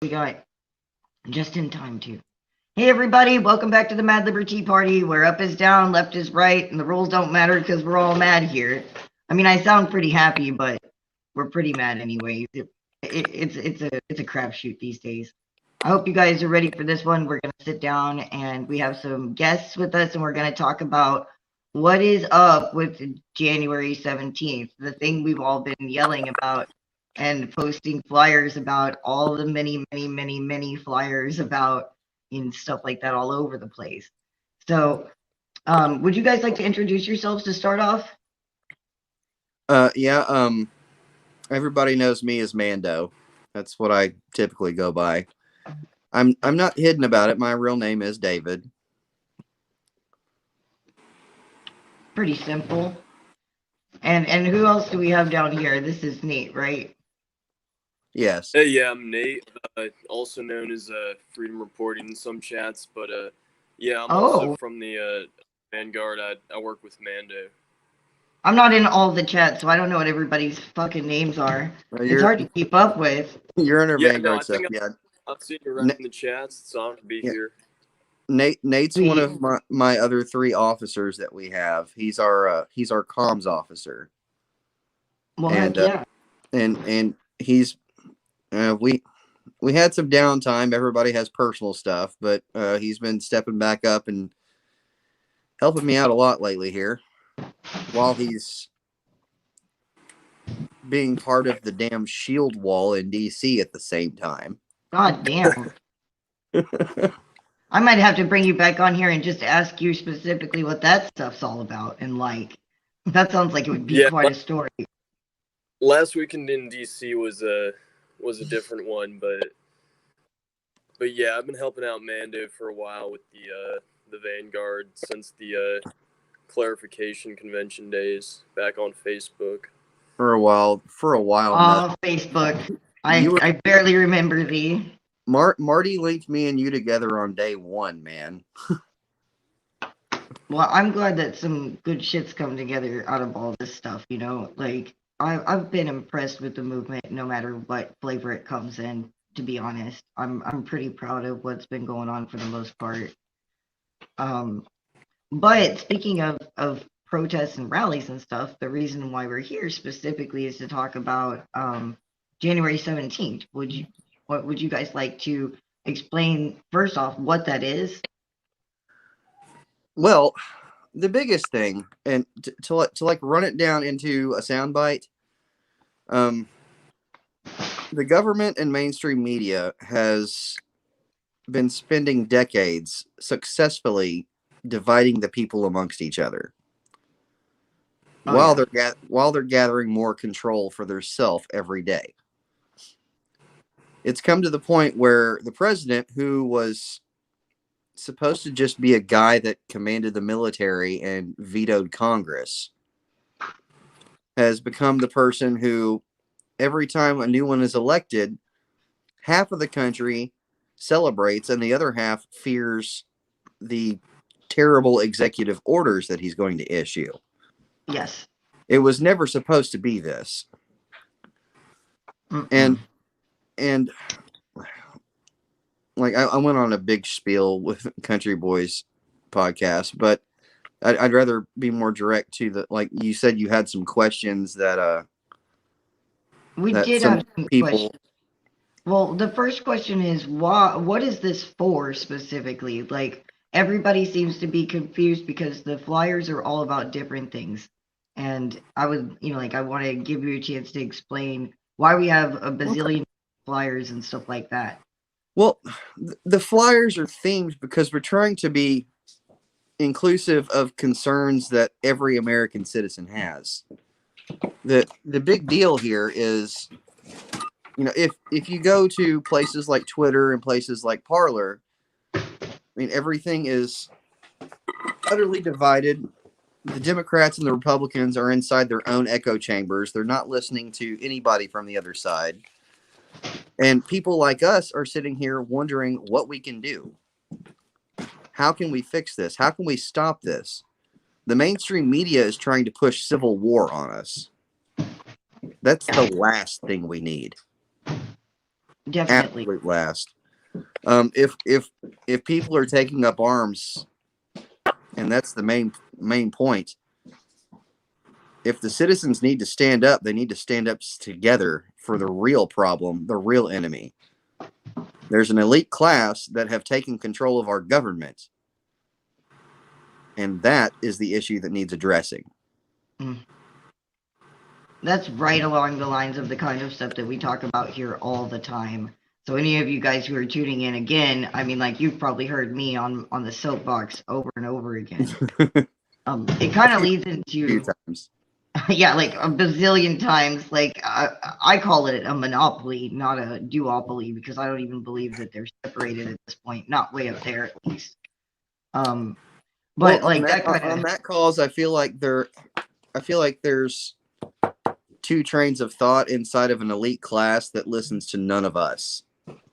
We got just in time too. Hey everybody, welcome back to the Mad LiberTEA party where up is down, left is right, and the rules don't matter because we're all mad here. I mean, I sound pretty happy, but we're pretty mad anyways. It's a crapshoot these days. I hope you guys are ready for this one. We're gonna sit down and we have some guests with us, and we're gonna talk about what is up with January 17th, the thing we've all been yelling about and posting flyers about, all the many flyers about and stuff like that all over the place. So, would you guys like to introduce yourselves to start off? Yeah, everybody knows me as Mando. That's what I typically go by. I'm not hidden about it. My real name is David. Pretty simple. And who else do we have down here? This is Nate, right? Yes. Hey, yeah, I'm Nate, also known as Freedom Reporting in some chats, but yeah, I'm also Oh, from the Vanguard. I work with Mando. I'm not in all the chats, so I don't know what everybody's fucking names are. It's You're hard to keep up with. you're in our Yeah, no, Vanguard I stuff. think Yeah. I've seen you around in the chats. It's on to be Yeah. here. Nate's one Sweet. of my other three officers that we have. He's our comms officer, Well, and heck yeah. and he's we had some downtime. Everybody has personal stuff, but he's been stepping back up and helping me out a lot lately here, while he's being part of the damn shield wall in DC at the same time. God damn. I might have to bring you back on here and just ask you specifically what that stuff's all about. And like, that sounds like it would be Yeah, quite a story. last weekend in DC was a different one, but yeah, I've been helping out Mando for a while with the Vanguard since the clarification convention days back on Facebook. For a while. Nothing. Oh, Facebook. You were I barely remember thee. Marty linked me and you together on day one, man. Well, I'm glad that some good shit's come together out of all this stuff, you know? Like, I've been impressed with the movement no matter what flavor it comes in, to be honest. I'm pretty proud of what's been going on for the most part. Um, but speaking of protests and rallies and stuff, the reason why we're here specifically is to talk about January 17th. What would you guys like to explain first off what that is? Well, the biggest thing, and to like run it down into a soundbite, um, the government and mainstream media has been spending decades successfully dividing the people amongst each other, Oh while they're gathering more control for their self every day. It's come to the point where the president, who was supposed to just be a guy that commanded the military and vetoed Congress, has become the person who, every time a new one is elected, half of the country celebrates and the other half fears the terrible executive orders that he's going to issue. yes. It was never supposed to be this. Mm-mm. And like I went on a big spiel with Country Boys podcast, but I'd rather be more direct to the, like you said, you had some questions We that did some have some questions. people. Well, the first question is what is this for specifically? Like everybody seems to be confused because the flyers are all about different things. And I would, like I want to give you a chance to explain why we have a bazillion flyers and stuff like that. Well, the flyers are themed because we're trying to be inclusive of concerns that every American citizen has. The big deal here is, if you go to places like Twitter and places like Parler, I mean, everything is utterly divided. The Democrats and the Republicans are inside their own echo chambers. They're not listening to anybody from the other side. And people like us are sitting here wondering what we can do. How can we fix this? How can we stop this? The mainstream media is trying to push civil war on us. That's the last thing we need. Definitely. Absolute last. If people are taking up arms, and that's the main point. If the citizens need to stand up, they need to stand up together for the real problem, the real enemy. There's an elite class that have taken control of our government, and that is the issue that needs addressing. That's right along the lines of the kind of stuff that we talk about here all the time. So any of you guys who are tuning in again, I mean, like you've probably heard me on the soapbox over and over again. It kind of leads into few times. yeah, like a bazillion times. Like I call it a monopoly, not a duopoly, because I don't even believe that they're separated at this point. Not way up there, at least. But well, like on that cause, I feel like there's two trains of thought inside of an elite class that listens to none of us.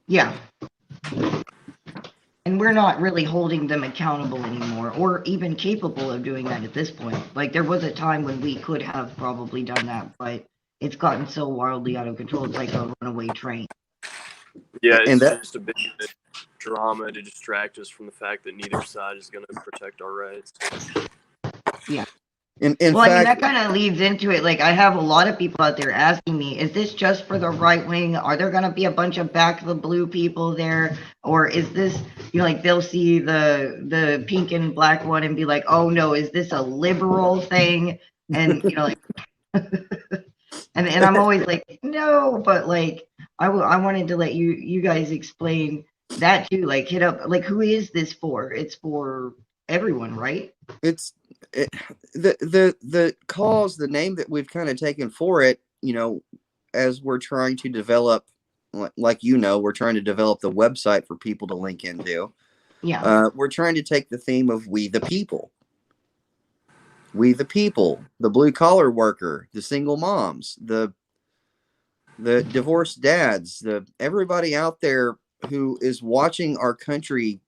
Yeah. And we're not really holding them accountable anymore, or even capable of doing that at this point. Like, there was a time when we could have probably done that, but it's gotten so wildly out of control. It's like a runaway train. Yeah, it's just a bit of drama to distract us from the fact that neither side is going to protect our rights. Yeah. In well, fact, I mean, that kind of leads into it. Like, I have a lot of people out there asking me, is this just for the right wing? Are there going to be a bunch of back the blue people there? Or is this, you know, like they'll see the pink and black one and be like, oh no, is this a liberal thing? And, you know, like, and I'm always like, no, but like, I wanted to let you guys explain that too. Like, hit up, like, who is this for? It's for everyone, right? The cause, the name that we've kind of taken for it, you know, as we're trying to develop, like, you know, we're trying to develop the website for people to link into. Yeah. We're trying to take the theme of we the people. We the people, the blue collar worker, the single moms, the divorced dads, everybody out there who is watching our country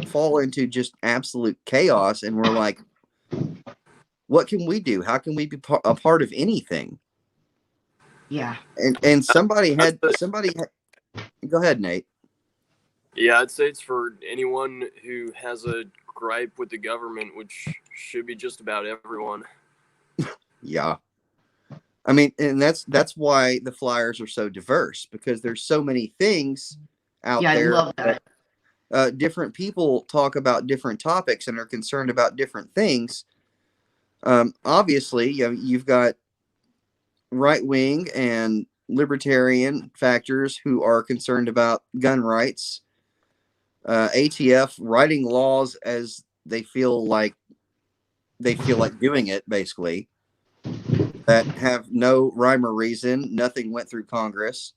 fall into just absolute chaos, and we're like, what can we do? How can we be a part of anything? Yeah. And somebody had go ahead, Nate. Yeah, I'd say it's for anyone who has a gripe with the government, which should be just about everyone. Yeah. I mean, and that's why the flyers are so diverse, because there's so many things out there. I love that. Different people talk about different topics and are concerned about different things. Obviously, you've got right-wing and libertarian factors who are concerned about gun rights. ATF writing laws as they feel like doing it, basically, that have no rhyme or reason. Nothing went through Congress.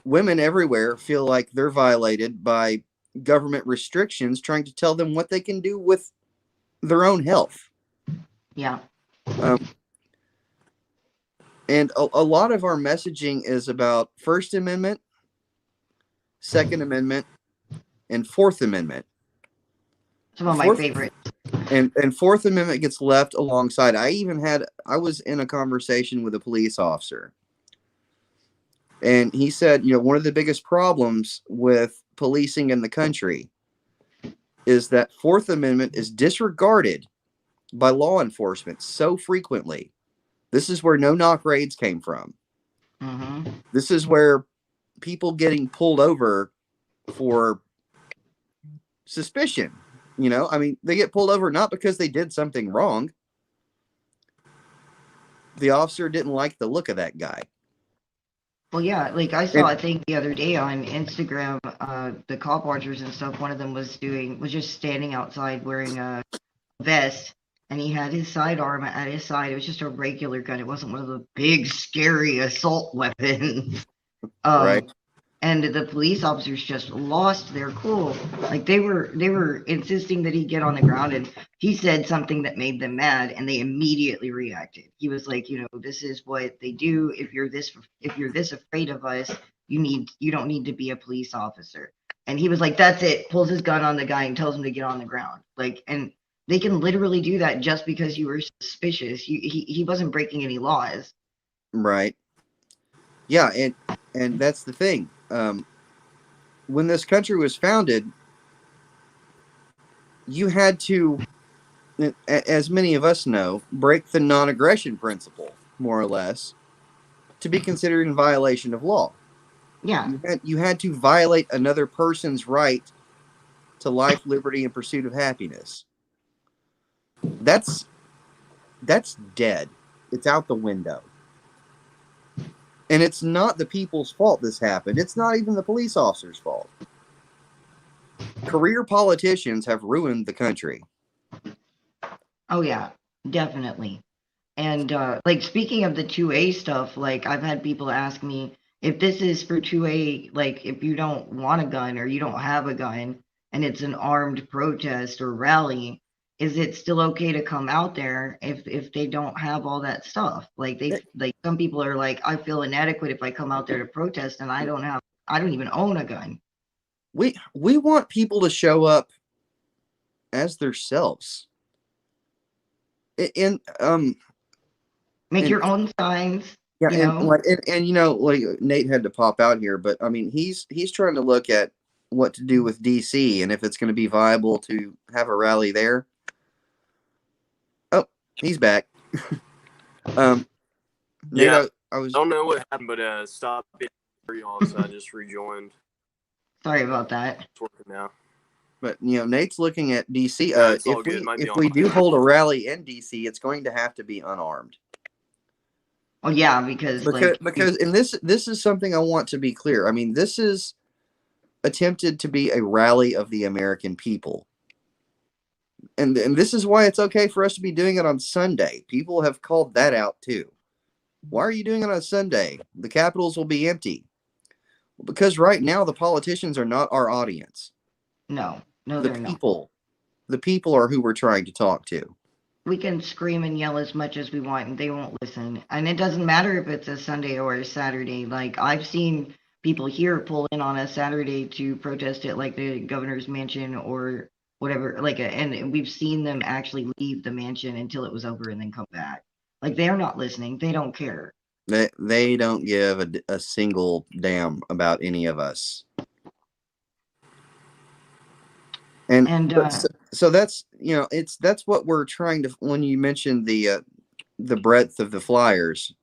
Women everywhere feel like they're violated by government restrictions trying to tell them what they can do with their own health. Yeah. And a lot of our messaging is about First Amendment, Second Amendment, and Fourth Amendment. Some of my favorites. And Fourth Amendment gets left alongside. I was in a conversation with a police officer, and he said, you know, one of the biggest problems with policing in the country is that Fourth Amendment is disregarded by law enforcement so frequently. This is where no-knock raids came from. Mm-hmm. This is where people getting pulled over for suspicion. You know, I mean, they get pulled over not because they did something wrong. The officer didn't like the look of that guy. Well, yeah, like I saw a thing the other day on Instagram, the cop watchers and stuff. One of them was just standing outside wearing a vest, and he had his sidearm at his side. It was just a regular gun. It wasn't one of the big, scary assault weapons. Right. And the police officers just lost their cool. Like they were insisting that he get on the ground, and he said something that made them mad, and they immediately reacted. He was like, you know, this is what they do. If you're this afraid of us, you don't need to be a police officer. And he was like, that's it. Pulls his gun on the guy and tells him to get on the ground. Like, and they can literally do that just because you were suspicious. He wasn't breaking any laws. Right. Yeah, and that's the thing. When this country was founded, you had to, as many of us know, break the non-aggression principle, more or less, to be considered in violation of law. Yeah. You had to violate another person's right to life, liberty, and pursuit of happiness. That's dead. It's out the window. And it's not the people's fault this happened. It's not even the police officers' fault. Career politicians have ruined the country. Oh yeah, definitely. And like speaking of the 2A stuff, like I've had people ask me if this is for 2A, like if you don't want a gun or you don't have a gun and it's an armed protest or rally, is it still okay to come out there if they don't have all that stuff? Like like some people are like, I feel inadequate if I come out there to protest and I don't even own a gun. We want people to show up as themselves. And Make and your own signs, yeah, you and know? like and like Nate had to pop out here, but I mean he's trying to look at what to do with DC and if it's going to be viable to have a rally there. Oh, he's back. Nate, Yeah, I I was, don't know what happened, but stop being off, so I just rejoined. Sorry about that. It's working now. but Nate's looking at DC. No, it's all good. Might be If on we my do end. hold a rally in DC, it's going to have to be unarmed. Well, yeah, because like Because and this is something I want to be clear. I mean, this is attempted to be a rally of the American people. And this is why it's okay for us to be doing it on Sunday. People have called that out too. Why are you doing it on Sunday? The capitals will be empty. Because right now the politicians are not our audience. no, no, The they're not. people, the people are who we're trying to talk to. We can scream and yell as much as we want and they won't listen. And it doesn't matter if it's a Sunday or a Saturday. Like I've seen people here pull in on a Saturday to protest at like the governor's mansion or whatever. And we've seen them actually leave the mansion until it was over and then come back. Like they're not listening. They don't care. They don't give a single damn about any of us. And And so that's that's what we're trying to. When you mentioned the breadth of the flyers,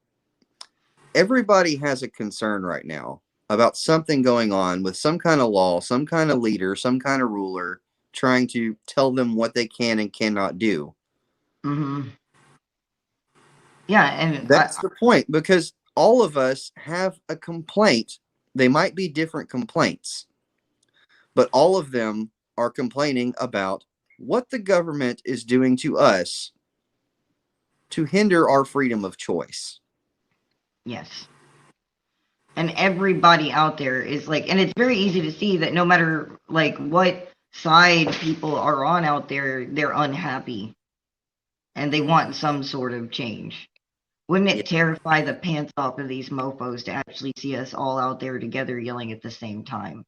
everybody has a concern right now about something going on with some kind of law, some kind of leader, some kind of ruler trying to tell them what they can and cannot do. mm-hmm. Yeah, and That's the point, because all of us have a complaint. They might be different complaints, but all of them are complaining about what the government is doing to us to hinder our freedom of choice. yes. And everybody out there is like, and it's very easy to see that no matter like what side people are on out there, they're unhappy and they want some sort of change. Wouldn't Yeah. it terrify the pants off of these mofos to actually see us all out there together yelling at the same time?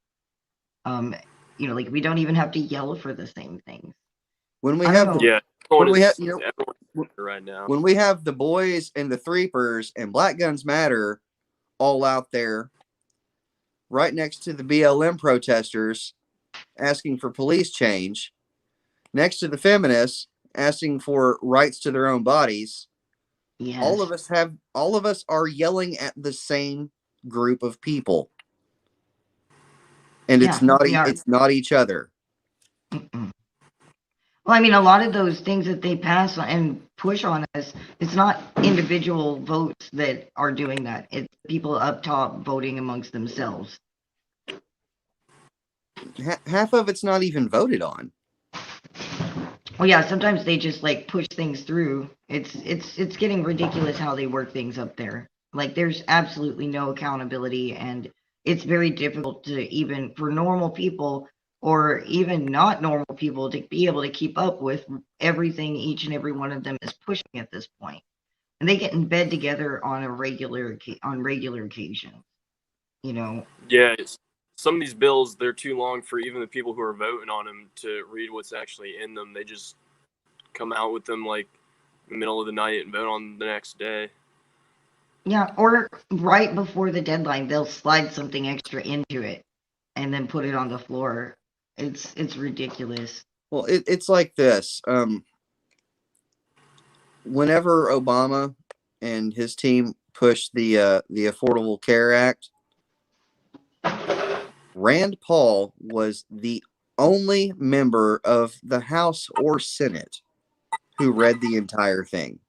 Um, like we don't even have to yell for the same things. When we I don't have know. Yeah, when we have everyone's right now. when we have the boys and the Threepers and Black Guns Matter all out there right next to the BLM protesters asking for police change, next to the feminists asking for rights to their own bodies, all Yes. of us are yelling at the same group of people. And Yeah, we are. it's not each other. Mm-mm. Well, I mean, a lot of those things that they pass and push on us, it's not individual votes that are doing that. It's people up top voting amongst themselves. Half of it's not even voted on. Well, yeah, sometimes they just like push things through. It's getting ridiculous how they work things up there. Like there's absolutely no accountability and it's very difficult to even for normal people or even not normal people to be able to keep up with everything each and every one of them is pushing at this point. And they get in bed together on regular occasions, you know. Yeah, some of these bills, they're too long for even the people who are voting on them to read what's actually in them. They just come out with them like in the middle of the night and vote on the next day. Yeah, or right before the deadline, they'll slide something extra into it and then put it on the floor. It's ridiculous. Well, it's like this. Whenever Obama and his team pushed the Affordable Care Act, Rand Paul was the only member of the House or Senate who read the entire thing.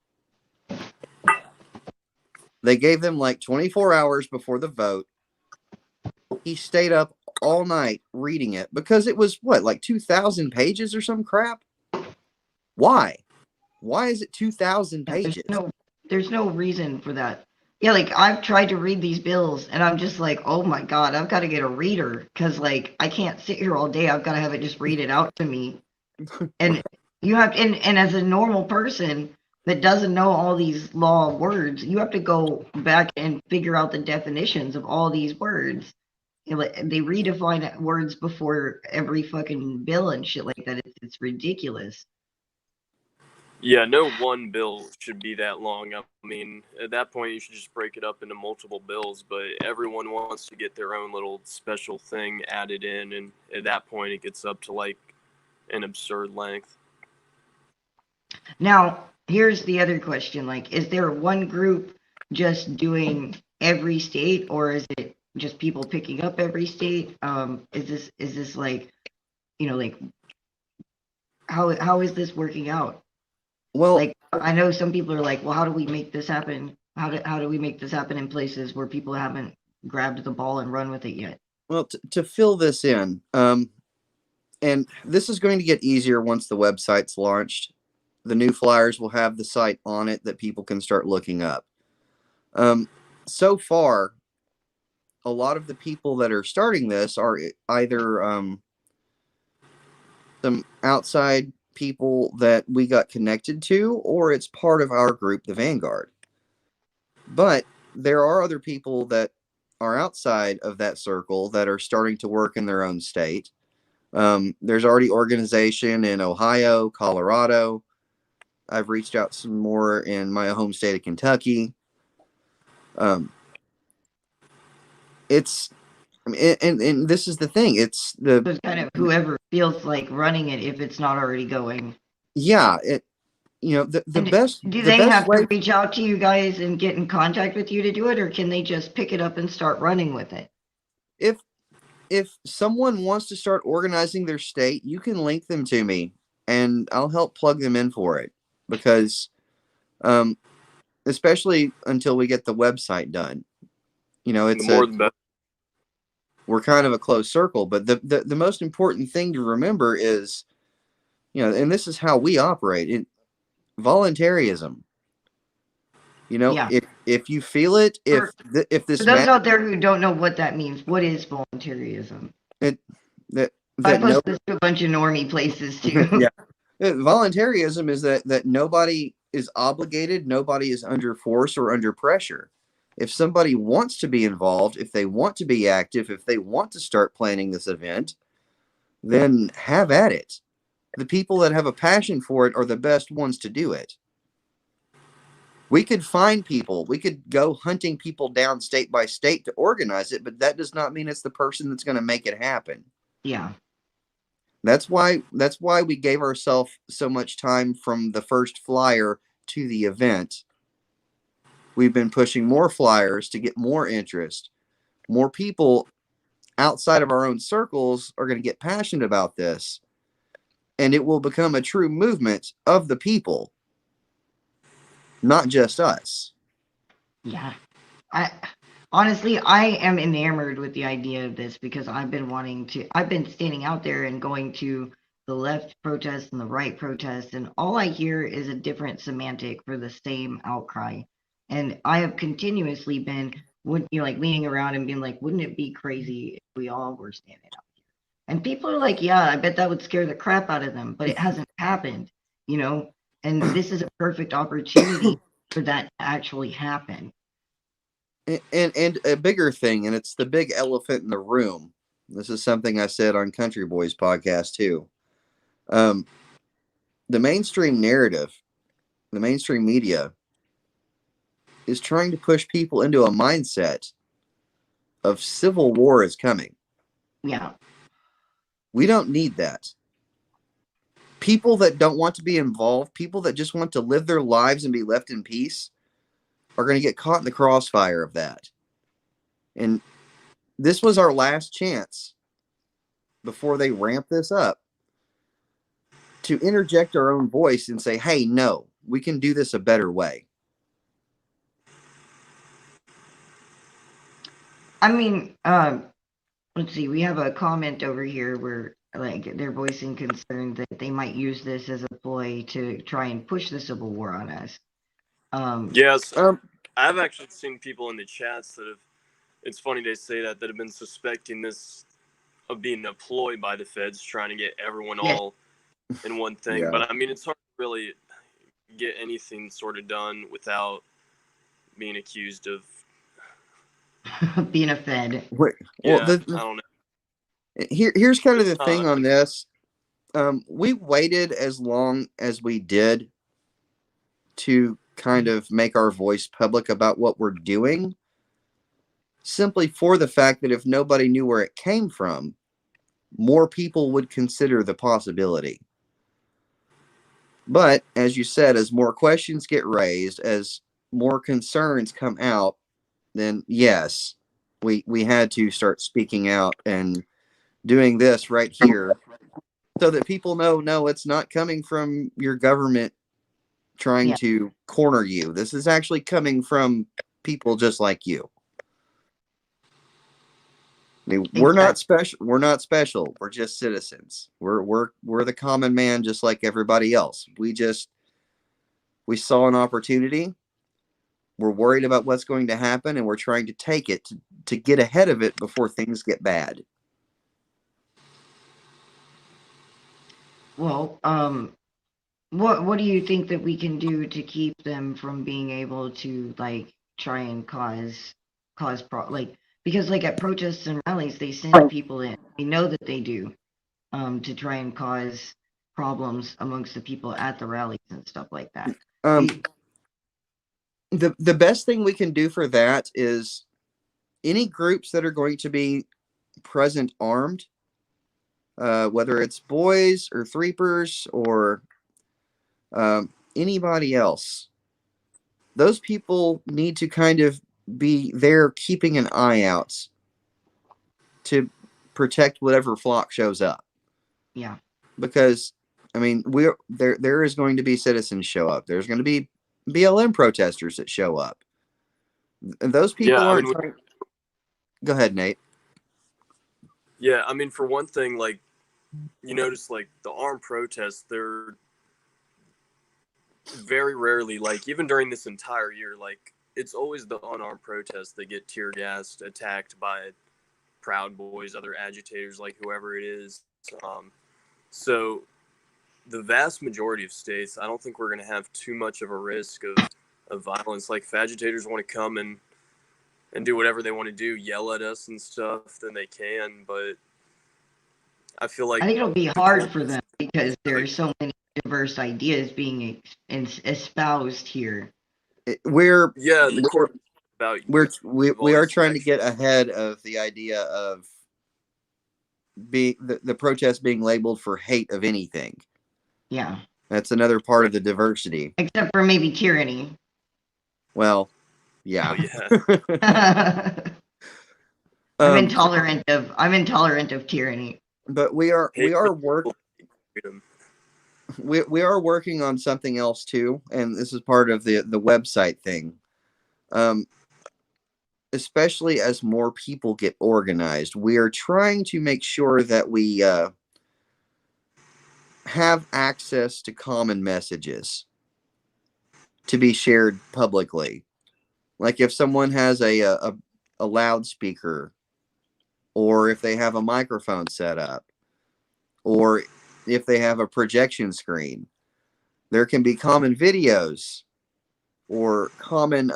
They gave them like 24 hours before the vote. He stayed up all night reading it because it was what, like 2,000 pages or some crap? Why? Why is it 2,000 Yeah, pages? there's no reason for that. Yeah, like I've tried to read these bills and I'm just like, oh my God, I've got to get a reader because like I can't sit here all day. I've got to have it just read it out to me. And you have and as a normal person that doesn't know all these law words, you have to go back and figure out the definitions of all these words. They redefine words before every fucking bill and shit like that. It's ridiculous. Yeah, no one bill should be that long. I mean, at that point, you should just break it up into multiple bills, but everyone wants to get their own little special thing added in, and at that point, it gets up to like an absurd length. Now, here's the other question. Like, is there one group just doing every state, or is it just people picking up every state? Is this like, like how is this working out? Well, Like, I know some people are like, well, how do we make this happen? How do we make this happen in places where people haven't grabbed the ball and run with it yet? well, to fill this in, and this is going to get easier once the website's launched. The new flyers will have the site on it that people can start looking up. So far, a lot of the people that are starting this are either some outside people that we got connected to, or it's part of our group, the Vanguard. But there are other people that are outside of that circle that are starting to work in their own state. There's already organization in Ohio, Colorado. I've reached out some more in my home state of Kentucky. It's, I mean, and this is the thing. It's It's kind of whoever feels like running it if it's not already going. yeah. The And best do the they best have way. to reach out to you guys and get in contact with you to do it, or can they just pick it up and start running with it? If someone wants to start organizing their state, you can link them to me, and I'll help plug them in for it. Because, especially until we get the website done, The more the better. we're kind of a closed circle. But the most important thing to remember is, and this is how we operate in voluntarism. Yeah. If you feel it, if this For those out there who don't know what that means, what is voluntarism? that I no, post this to a bunch of normie places too. yeah, voluntarism is that nobody is obligated, nobody is under force or under pressure. If somebody wants to be involved, if they want to be active, if they want to start planning this event, then have at it. The people that have a passion for it are the best ones to do it. We could find people, we could go hunting people down state by state to organize it, but that does not mean it's the person that's going to make it happen. Yeah. That's why we gave ourselves so much time from the first flyer to the event. We've been pushing more flyers to get more interest. More people outside of our own circles are going to get passionate about this, and it will become a true movement of the people, not just us. Yeah. Honestly, I am enamored with the idea of this because I've been standing out there and going to the left protests and the right protests, and all I hear is a different semantic for the same outcry. And I have continuously been, like leaning around and being like, wouldn't it be crazy if we all were standing out here? And people are like, yeah, I bet that would scare the crap out of them, but it hasn't happened, and this is a perfect opportunity for that to actually happen. And a bigger thing, and it's the big elephant in the room. This is something I said on Country Boys podcast too. The mainstream narrative, the mainstream media, is trying to push people into a mindset of civil war is coming. Yeah. We don't need that. People that don't want to be involved, people that just want to live their lives and be left in peace, are going to get caught in the crossfire of that. And this was our last chance before they ramp this up to interject our own voice and say, hey, no, we can do this a better way. I mean, let's see, we have a comment over here where like they're voicing concern that they might use this as a ploy to try and push the civil war on us. Yes, I've actually seen people in the chats that have, it's funny they say that have been suspecting this of being a ploy by the feds, trying to get everyone all in one thing. Yeah. But I mean, it's hard to really get anything sort of done without being accused of being a fed. Well, I don't know. Here's kind of the thing on this. We waited as long as we did to kind of make our voice public about what we're doing, simply for the fact that if nobody knew where it came from, more people would consider the possibility. But as you said, as more questions get raised, as more concerns come out, then yes, we had to start speaking out and doing this right here so that people know, no, it's not coming from your government trying to corner you. This is actually coming from people just like you. I mean, we're not special. We're not special. We're just citizens. We're the common man, just like everybody else. We saw an opportunity. We're worried about what's going to happen, and we're trying to take it to get ahead of it before things get bad. Well, what do you think that we can do to keep them from being able to like try and because like at protests and rallies they send people in. We know that they do to try and cause problems amongst the people at the rallies and stuff like that. The best thing we can do for that is any groups that are going to be present armed, whether it's boys or threepers or anybody else, those people need to kind of be there keeping an eye out to protect whatever flock shows up. Yeah. Because, I mean, there is going to be citizens show up. There's going to be BLM protesters that show up. And those people aren't trying... Go ahead, Nate. Yeah, I mean, for one thing, like, you notice, like, the armed protests, they're very rarely, like, even during this entire year, like, it's always the unarmed protests that get tear gassed, attacked by Proud Boys, other agitators, like whoever it is. So the vast majority of states, I don't think we're going to have too much of a risk of violence. Like, if agitators want to come and do whatever they want to do, yell at us and stuff, then they can. But I feel like... I think it'll be hard for them because there are so many diverse ideas being espoused here. We are trying to get ahead of the idea of the protest being labeled for hate of anything. Yeah. That's another part of the diversity. Except for maybe tyranny. Well, yeah. Oh, yeah. I'm intolerant of tyranny. But we are working on something else too, and this is part of the website thing. Especially as more people get organized, we are trying to make sure that we have access to common messages to be shared publicly. Like if someone has a loudspeaker, or if they have a microphone set up, or if they have a projection screen, there can be common videos or common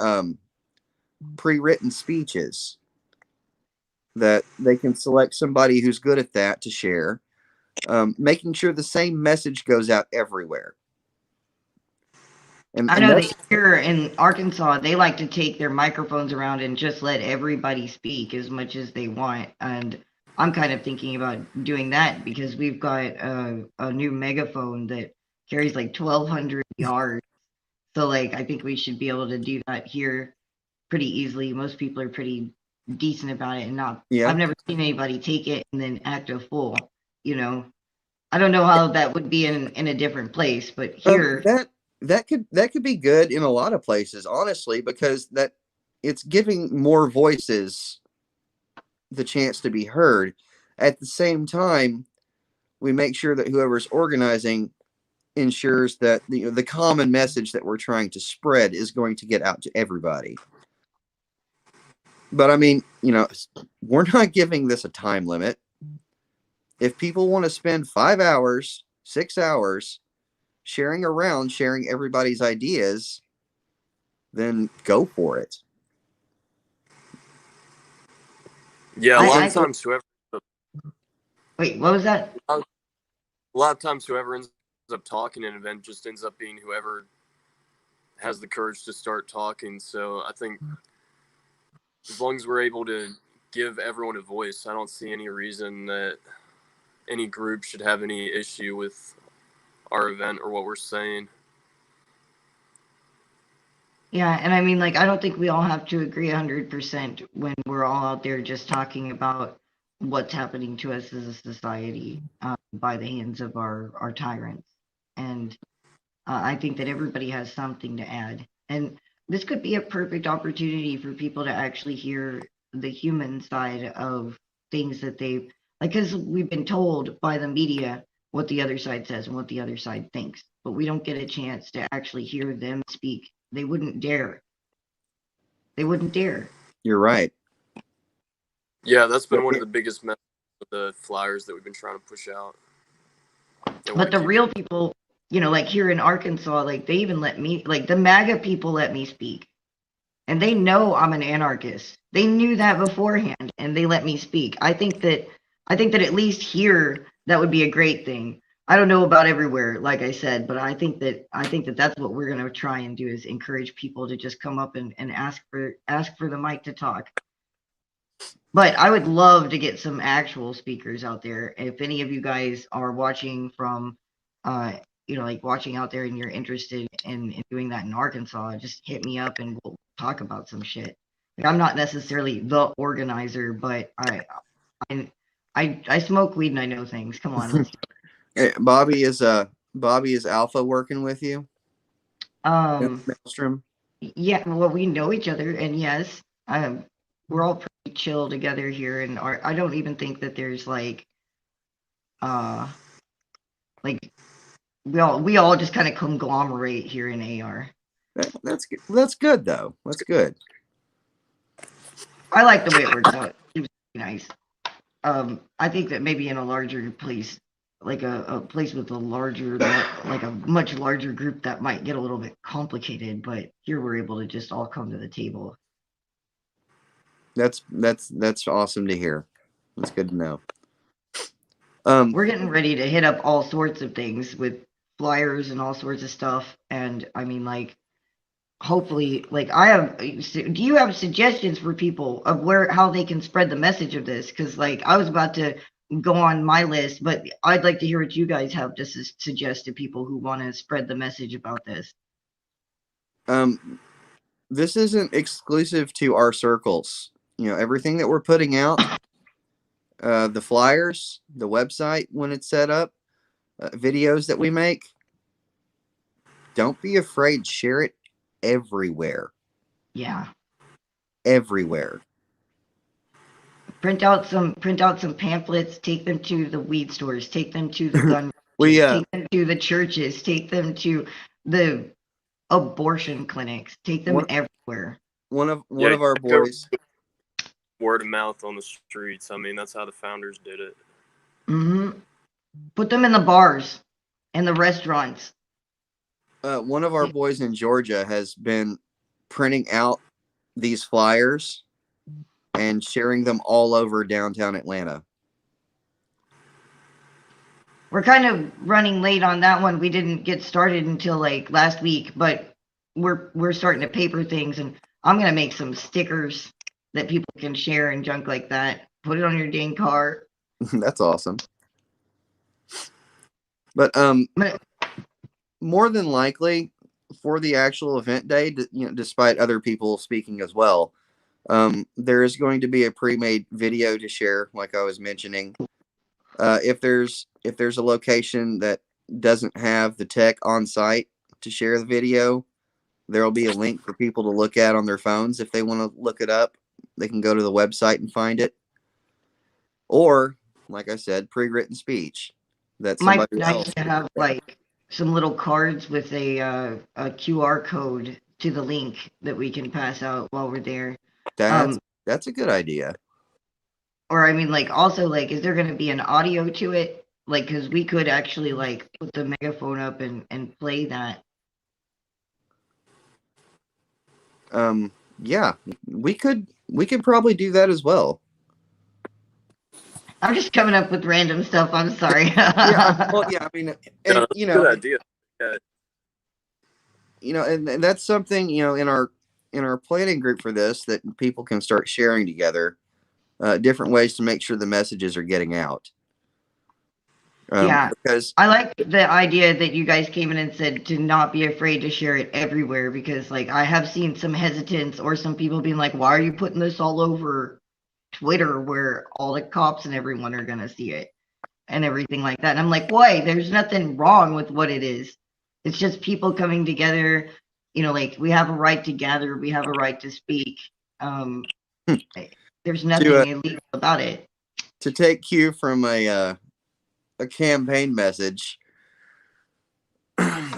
pre-written speeches that they can select somebody who's good at that to share, making sure the same message goes out everywhere. And, I and know that's that here in Arkansas, they like to take their microphones around and just let everybody speak as much as they want. And I'm kind of thinking about doing that because we've got a new megaphone that carries like 1,200 yards. So, like, I think we should be able to do that here pretty easily. Most people are pretty decent about it and not, yeah. I've never seen anybody take it and then act a fool, you know. I don't know how that would be in a different place, but here, That could be good in a lot of places, honestly, because that it's giving more voices the chance to be heard. At the same time, we make sure that whoever's organizing ensures that the common message that we're trying to spread is going to get out to everybody. But I mean, we're not giving this a time limit. If people want to spend 5 hours, 6 hours sharing everybody's ideas, then go for it. Yeah, a lot I of times whoever wait, what was that? a lot of times whoever ends up talking in an event just ends up being whoever has the courage to start talking. So I think as long as we're able to give everyone a voice, I don't see any reason that any group should have any issue with our event or what we're saying. Yeah, and I mean, like, I don't think we all have to agree 100% when we're all out there just talking about what's happening to us as a society by the hands of our tyrants. And I think that everybody has something to add. And this could be a perfect opportunity for people to actually hear the human side of things that they like, because we've been told by the media what the other side says and what the other side thinks, but we don't get a chance to actually hear them speak. They wouldn't dare. They wouldn't dare. You're right. Yeah, that's been one of the biggest messages of the flyers that we've been trying to push out. But the real people, like here in Arkansas, like they even let me, like the MAGA people let me speak. And they know I'm an anarchist. They knew that beforehand and they let me speak. I think that at least here that would be a great thing. I don't know about everywhere, like I said, but I think that that's what we're gonna try and do is encourage people to just come up and ask for the mic to talk. But I would love to get some actual speakers out there. If any of you guys are watching from like watching out there and you're interested in doing that in Arkansas, just hit me up and we'll talk about some shit. Like, I'm not necessarily the organizer, but I smoke weed and I know things. Come on, let's Hey, Bobby is Alpha working with you? Maelstrom? Yeah, well, we know each other, and yes, we're all pretty chill together here, and I don't even think that there's like we all just kind of conglomerate here in AR. That's good. That's good though. That's good. I like the way it works out. It was nice. I think that maybe in a larger place, like a place with a larger, like a much larger group, that might get a little bit complicated. But here we're able to just all come to the table. That's awesome to hear. That's good to know. We're getting ready to hit up all sorts of things with flyers and all sorts of stuff. And I mean, like, hopefully, like, do you have suggestions for people of how they can spread the message of this? Because, like, I was about to go on my list, but I'd like to hear what you guys have to suggest to people who want to spread the message about this. This isn't exclusive to our circles. Everything that we're putting out, the flyers, the website when it's set up, videos that we make, don't be afraid. Share it everywhere. Yeah. Everywhere. Print out some pamphlets, take them to the weed stores, take them to the gun take them to the churches, take them to the abortion clinics, take them everywhere. One of our boys, word of mouth on the streets. I mean, that's how the founders did it. Put them in the bars and the restaurants. One of our boys in Georgia has been printing out these flyers and sharing them all over downtown Atlanta. We're kind of running late on that one. We didn't get started until like last week, but we're starting to paper things, and I'm gonna make some stickers that people can share and junk like that. Put it on your dang car. That's awesome. But But more than likely for the actual event day, despite other people speaking as well, there is going to be a pre-made video to share, like I was mentioning. If there's a location that doesn't have the tech on site to share the video, there will be a link for people to look at on their phones. If they want to look it up, they can go to the website and find it. Or, like I said, pre-written speech that might somebody be nice else. to have like some little cards with a QR code to the link that we can pass out while we're there. That's a good idea. Or I mean, like, also, like, is there going to be an audio to it? Like, because we could actually like put the megaphone up and play that. Yeah, we could probably do that as well. I'm just coming up with random stuff. I'm sorry. I mean, and good idea. Yeah. And that's something, in our planning group for this, that people can start sharing together different ways to make sure the messages are getting out. Yeah, because I like the idea that you guys came in and said to not be afraid to share it everywhere, because like I have seen some hesitance or some people being like, why are you putting this all over Twitter where all the cops and everyone are going to see it and everything like that. And I'm like, why? There's nothing wrong with what it is. It's just people coming together. Like we have a right to gather. We have a right to speak. There's nothing illegal about it. To take cue from a campaign message,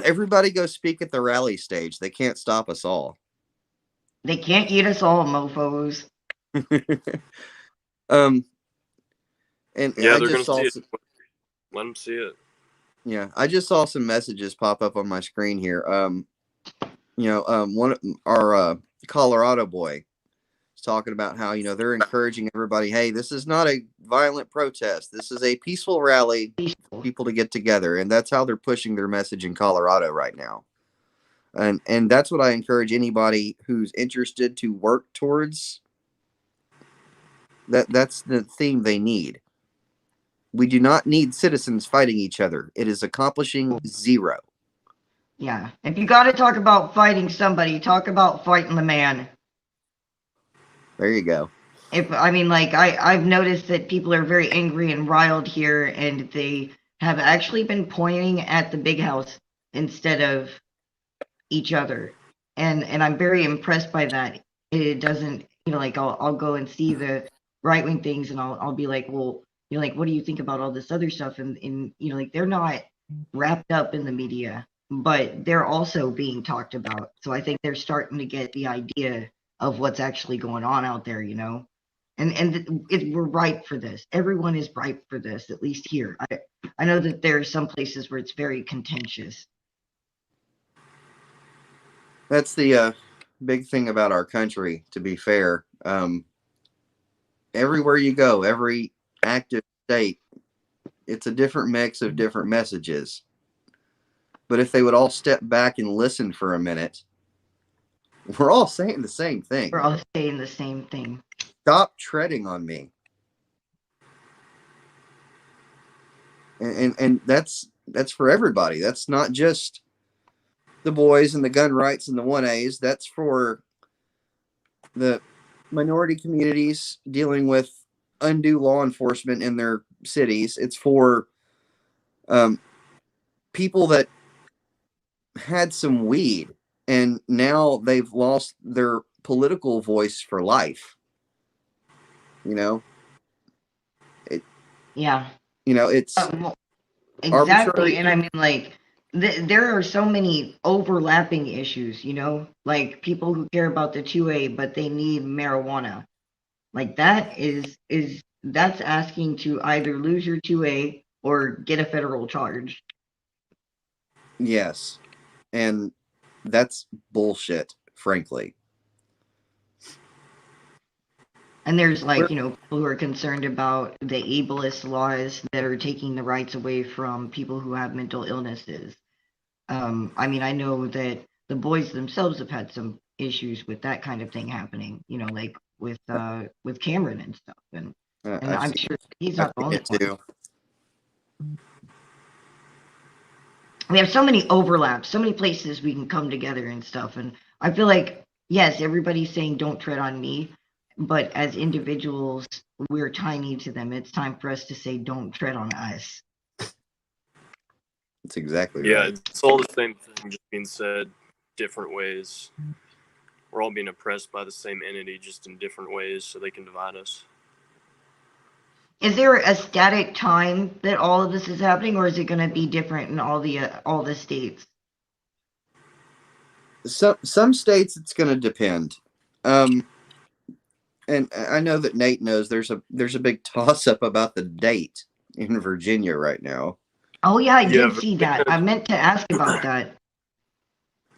everybody go speak at the rally stage. They can't stop us all. They can't eat us all, mofos. And yeah, I they're just gonna saw see it. Let them see it. Yeah, I just saw some messages pop up on my screen here. One of our Colorado boy is talking about how they're encouraging everybody. Hey, this is not a violent protest. This is a peaceful rally for people to get together, and that's how they're pushing their message in Colorado right now. And that's what I encourage anybody who's interested to work towards. That's the theme they need. We do not need citizens fighting each other. It is accomplishing zero. Yeah. If you got to talk about fighting somebody, talk about fighting the man. There you go. I've noticed that people are very angry and riled here, and they have actually been pointing at the big house instead of each other. And I'm very impressed by that. It doesn't, I'll go and see the right-wing things, and I'll be like, well, what do you think about all this other stuff? And they're not wrapped up in the media, but they're also being talked about. So I think they're starting to get the idea of what's actually going on out there, And we're ripe for this. Everyone is ripe for this, at least here. I know that there are some places where it's very contentious. That's the big thing about our country, to be fair. Everywhere you go, every active state, it's a different mix of different messages. But if they would all step back and listen for a minute, we're all saying the same thing. We're all saying the same thing. Stop treading on me. And that's for everybody. That's not just the boys and the gun rights and the 1As. That's for the minority communities dealing with undue law enforcement in their cities. It's for people that had some weed and now they've lost their political voice for life. Yeah. It's exactly. Arbitrary. And there are so many overlapping issues, like people who care about the 2A, but they need marijuana. Like that's asking to either lose your 2A or get a federal charge. Yes. And that's bullshit, frankly. And there's people who are concerned about the ableist laws that are taking the rights away from people who have mental illnesses. I know that the boys themselves have had some issues with that kind of thing happening, like with Cameron and stuff. And I've I'm seen, sure he's I've not the seen only it one. too. We have so many overlaps, so many places we can come together and stuff. And I feel like, yes, everybody's saying don't tread on me, but as individuals, we're tiny to them. It's time for us to say don't tread on us. That's exactly Yeah, right. it's all the same thing, just being said different ways. We're all being oppressed by the same entity, just in different ways, so they can divide us. Is there a static time that all of this is happening, or is it going to be different in all the states? Some states it's going to depend. And I know that Nate knows there's a big toss up about the date in Virginia right now. Oh yeah, I Yeah, did see that. I meant to ask about that.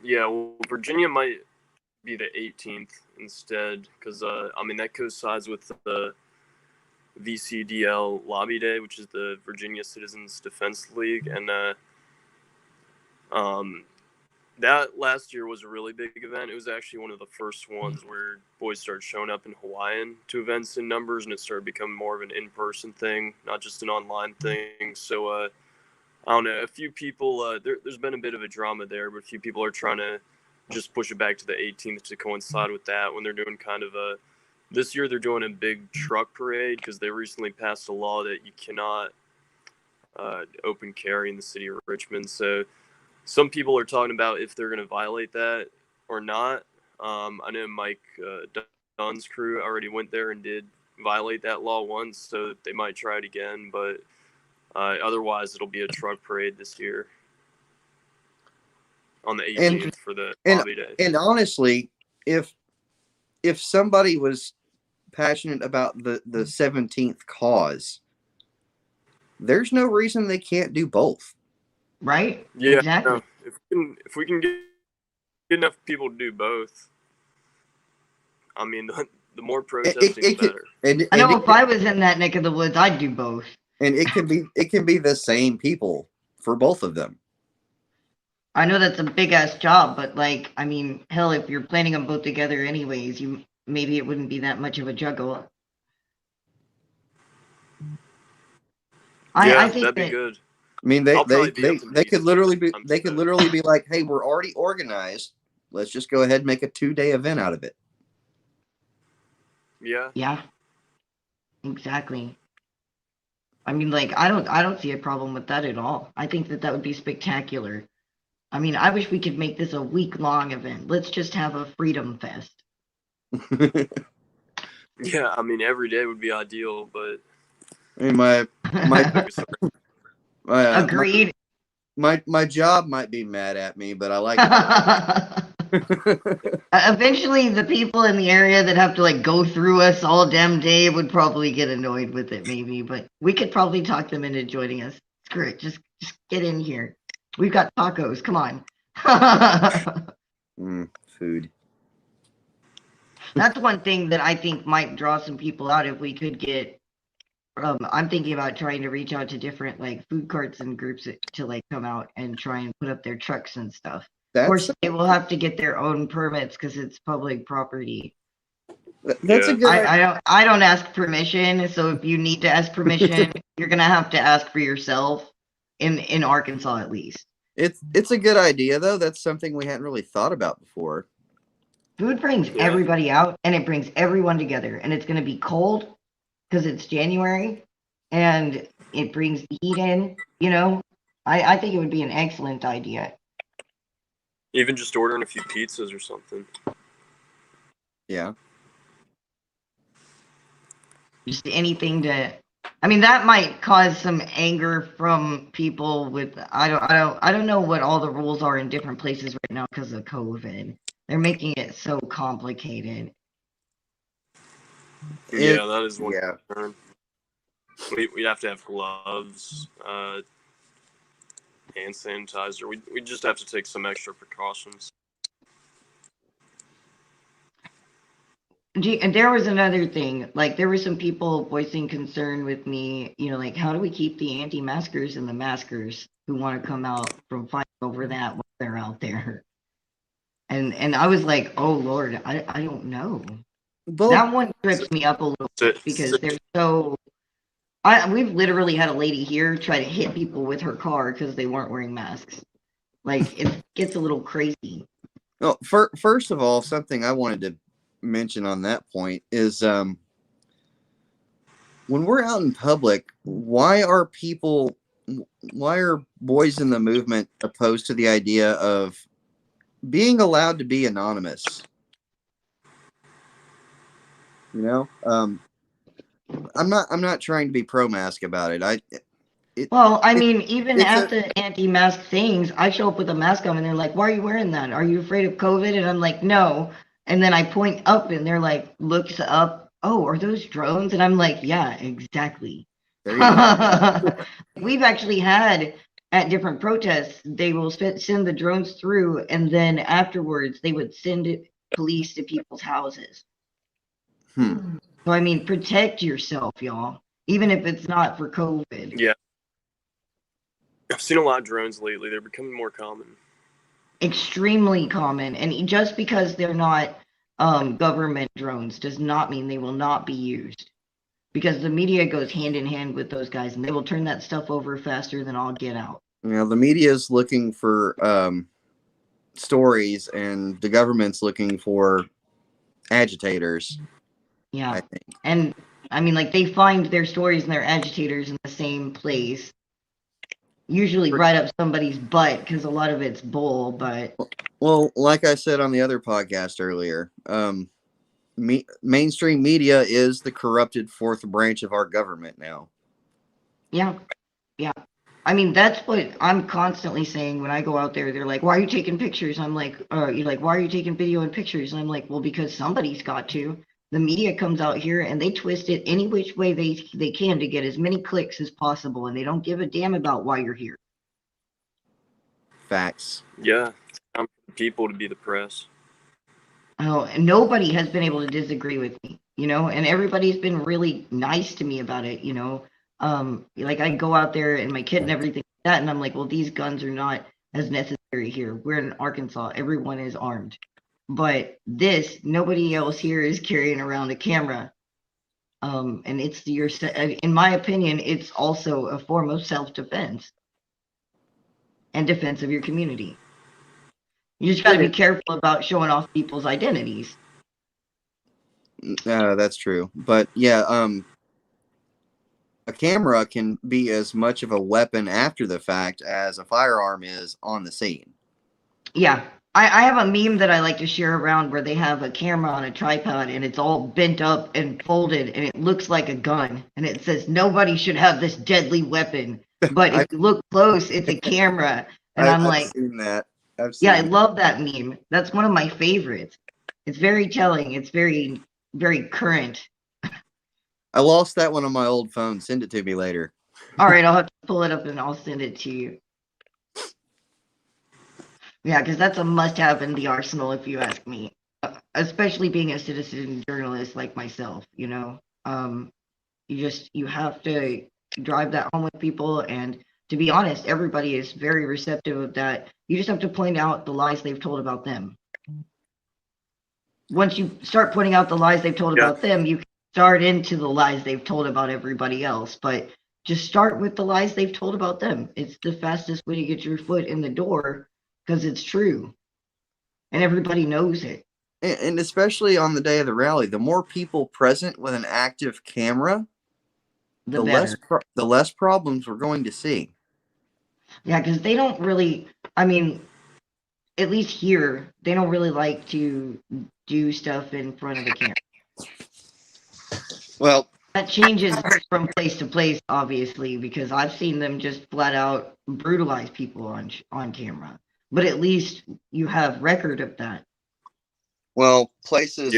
Yeah, well, Virginia might be the 18th instead, because that coincides with the VCDL Lobby Day, which is the Virginia Citizens Defense League, and that last year was a really big event. It was actually one of the first ones where boys started showing up in Hawaiian to events in numbers, and it started becoming more of an in-person thing, not just an online thing. So I don't know. A few people, there's been a bit of a drama there, but a few people are trying to just push it back to the 18th to coincide with that, when they're doing kind of this year they're doing a big truck parade because they recently passed a law that you cannot open carry in the city of Richmond. So some people are talking about if they're going to violate that or not. I know Mike Dunn's crew already went there and did violate that law once, so they might try it again, but otherwise it'll be a truck parade this year on the 18th for the lobby day. And honestly, if somebody was passionate about the 17th cause, there's no reason they can't do both. Right? Yeah, exactly. No, if we can get enough people to do both, I mean, the more protesting, the better. I know if I was in that neck of the woods, I'd do both. And it can be the same people for both of them. I know that's a big ass job, but hell, if you're planning them both together anyways, maybe it wouldn't be that much of a juggle. Yeah, I think that'd be good. I mean, they could literally be like, hey, we're already organized. Let's just go ahead and make a 2-day event out of it. Yeah. Yeah. Exactly. I mean, I don't see a problem with that at all. I think that would be spectacular. I mean, I wish we could make this a week-long event. Let's just have a freedom fest. Yeah, I mean, every day would be ideal, but I mean, Agreed. My job might be mad at me, but I like it. Eventually, the people in the area that have to go through us all damn day would probably get annoyed with it, maybe. But we could probably talk them into joining us. Screw it, just get in here. We've got tacos. Come on. Food. That's one thing that I think might draw some people out if we could get. I'm thinking about trying to reach out to different food carts and groups to come out and try and put up their trucks and stuff. Of course, they will have to get their own permits because it's public property. That's a good. I don't ask permission, so if you need to ask permission, you're gonna have to ask for yourself. In Arkansas, at least. It's a good idea though. That's something we hadn't really thought about before. Food brings everybody out, and it brings everyone together, and it's gonna be cold because it's January, and it brings the heat in. I think it would be an excellent idea. Even just ordering a few pizzas or something. Yeah. Just anything to. I mean, that might cause some anger from people with. I don't know what all the rules are in different places right now because of COVID. They're making it so complicated. Yeah, that is one concern. We have to have gloves, hand sanitizer. We just have to take some extra precautions. And there was another thing. There were some people voicing concern with me. How do we keep the anti-maskers and the maskers who want to come out from fighting over that while they're out there? And I was like, oh Lord, I don't know. Well, That one trips me up a little bit because they're so. We've literally had a lady here try to hit people with her car because they weren't wearing masks. Like, it gets a little crazy. well, first of all, something I wanted to mention on that point is when we're out in public, why are boys in the movement opposed to the idea of being allowed to be anonymous? You know, I'm not trying to be pro-mask about it. Well, I mean, even it's at a the anti-mask things, I show up with a mask on and they're like, why are you wearing that? Are you afraid of COVID? And I'm like, no. And then I point up and they're like, looks up, oh, are those drones? And I'm like, yeah, exactly. there you go. We've actually had at different protests, they will send the drones through and then afterwards they would send police to people's houses. Hmm. So, I mean, protect yourself, y'all, even if it's not for COVID. Yeah. I've seen a lot of drones lately. They're becoming more common. Extremely common. And just because they're not government drones does not mean they will not be used. Because the media goes hand in hand with those guys and they will turn that stuff over faster than all get out. The media is looking for stories, and the government's looking for agitators. Yeah. I think. And I mean, like, they find their stories and their agitators in the same place. Usually right up somebody's butt because a lot of it's bull, but. Well, like I said on the other podcast earlier, mainstream media is the corrupted fourth branch of our government now. Yeah. Yeah. I mean, that's what I'm constantly saying when I go out there. They're like, why are you taking pictures? I'm like, you're like, why are you taking video and pictures? And I'm like, well, because somebody's got to. The media comes out here and they twist it any which way they can to get as many clicks as possible. And they don't give a damn about why you're here. Facts. Yeah. It's time for people to be the press. Oh, and nobody has been able to disagree with me, and everybody's been really nice to me about it, like I go out there and my kid and everything like that, and I'm like, well, these guns are not as necessary here. We're in Arkansas. Everyone is armed. But nobody else here is carrying around a camera. And in my opinion, it's also a form of self-defense and defense of your community. You just got to be careful about showing off people's identities. That's true. But yeah, a camera can be as much of a weapon after the fact as a firearm is on the scene. Yeah. I have a meme that I like to share around where they have a camera on a tripod and it's all bent up and folded and it looks like a gun. And it says, nobody should have this deadly weapon. But if you look close, it's a camera. And I'm like, I've seen that. I love that meme. That's one of my favorites. It's very telling. It's very, very current. I lost that one on my old phone. Send it to me later. All right, I'll have to pull it up and I'll send it to you. Yeah, because that's a must-have in the arsenal, if you ask me. Especially being a citizen journalist like myself, you have to drive that home with people. And to be honest, everybody is very receptive of that. You just have to point out the lies they've told about them. Once you start pointing out the lies they've told about them, you can start into the lies they've told about everybody else. But just start with the lies they've told about them. It's the fastest way to get your foot in the door because it's true. And everybody knows it. And especially on the day of the rally, the more people present with an active camera, the less problems we're going to see. Yeah, because they don't really, I mean, at least here, they don't really like to do stuff in front of a camera. Well, that changes from place to place, obviously, because I've seen them just flat out brutalize people on camera. But at least you have record of that. Well, places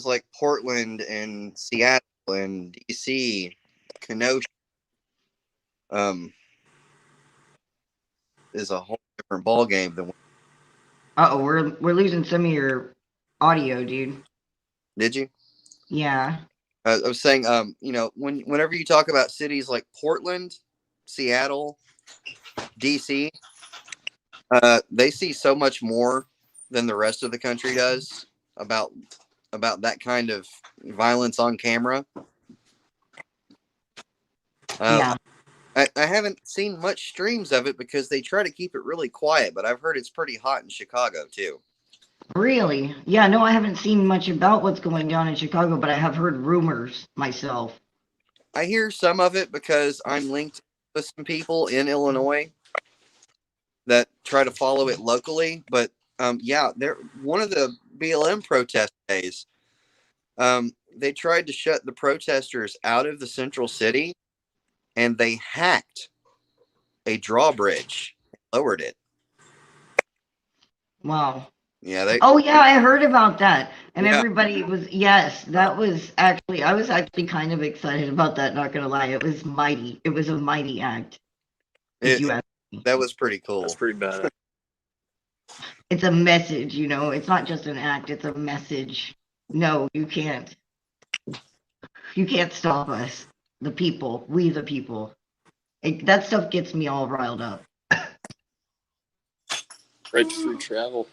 like Portland and Seattle and DC, Kenosha, is a whole different ballgame than. We're losing some of your audio, dude. Did you? Yeah. I was saying, whenever you talk about cities like Portland, Seattle, DC, They see so much more than the rest of the country does about that kind of violence on camera. Yeah. I haven't seen much streams of it because they try to keep it really quiet, but I've heard it's pretty hot in Chicago too. Really? Yeah, no, I haven't seen much about what's going on in Chicago, but I have heard rumors myself. I hear some of it because I'm linked with some people in Illinois that try to follow it locally. But yeah, they're one of the BLM protest days. They tried to shut the protesters out of the central city, and they hacked a drawbridge, lowered it. Wow. Yeah, Oh yeah, I heard about that. And yeah, everybody was, yes, that was actually, I was actually kind of excited about that, not gonna lie. It was mighty. It was a mighty act, if you ask me. that was pretty cool. That's pretty bad. It's a message, you know, it's not just an act, it's a message. No, you can't. You can't stop us. The people, we the people. That stuff gets me all riled up. Right to free travel.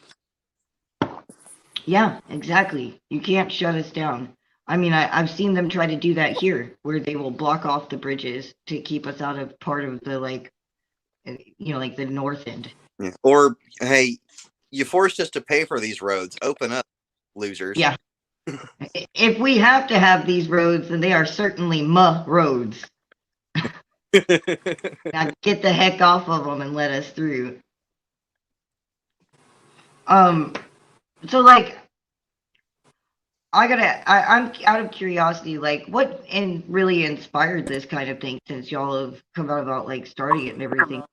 Yeah, exactly. You can't shut us down. I mean, I've seen them try to do that here, where they will block off the bridges to keep us out of part of the, like, you know, like the north end. Yeah. Or, hey, you forced us to pay for these roads. Open up, losers. Yeah. If we have to have these roads, then they are certainly roads. Now get the heck off of them and let us through. So like, I'm out of curiosity, like what really inspired this kind of thing, since y'all have come out about like starting it and everything.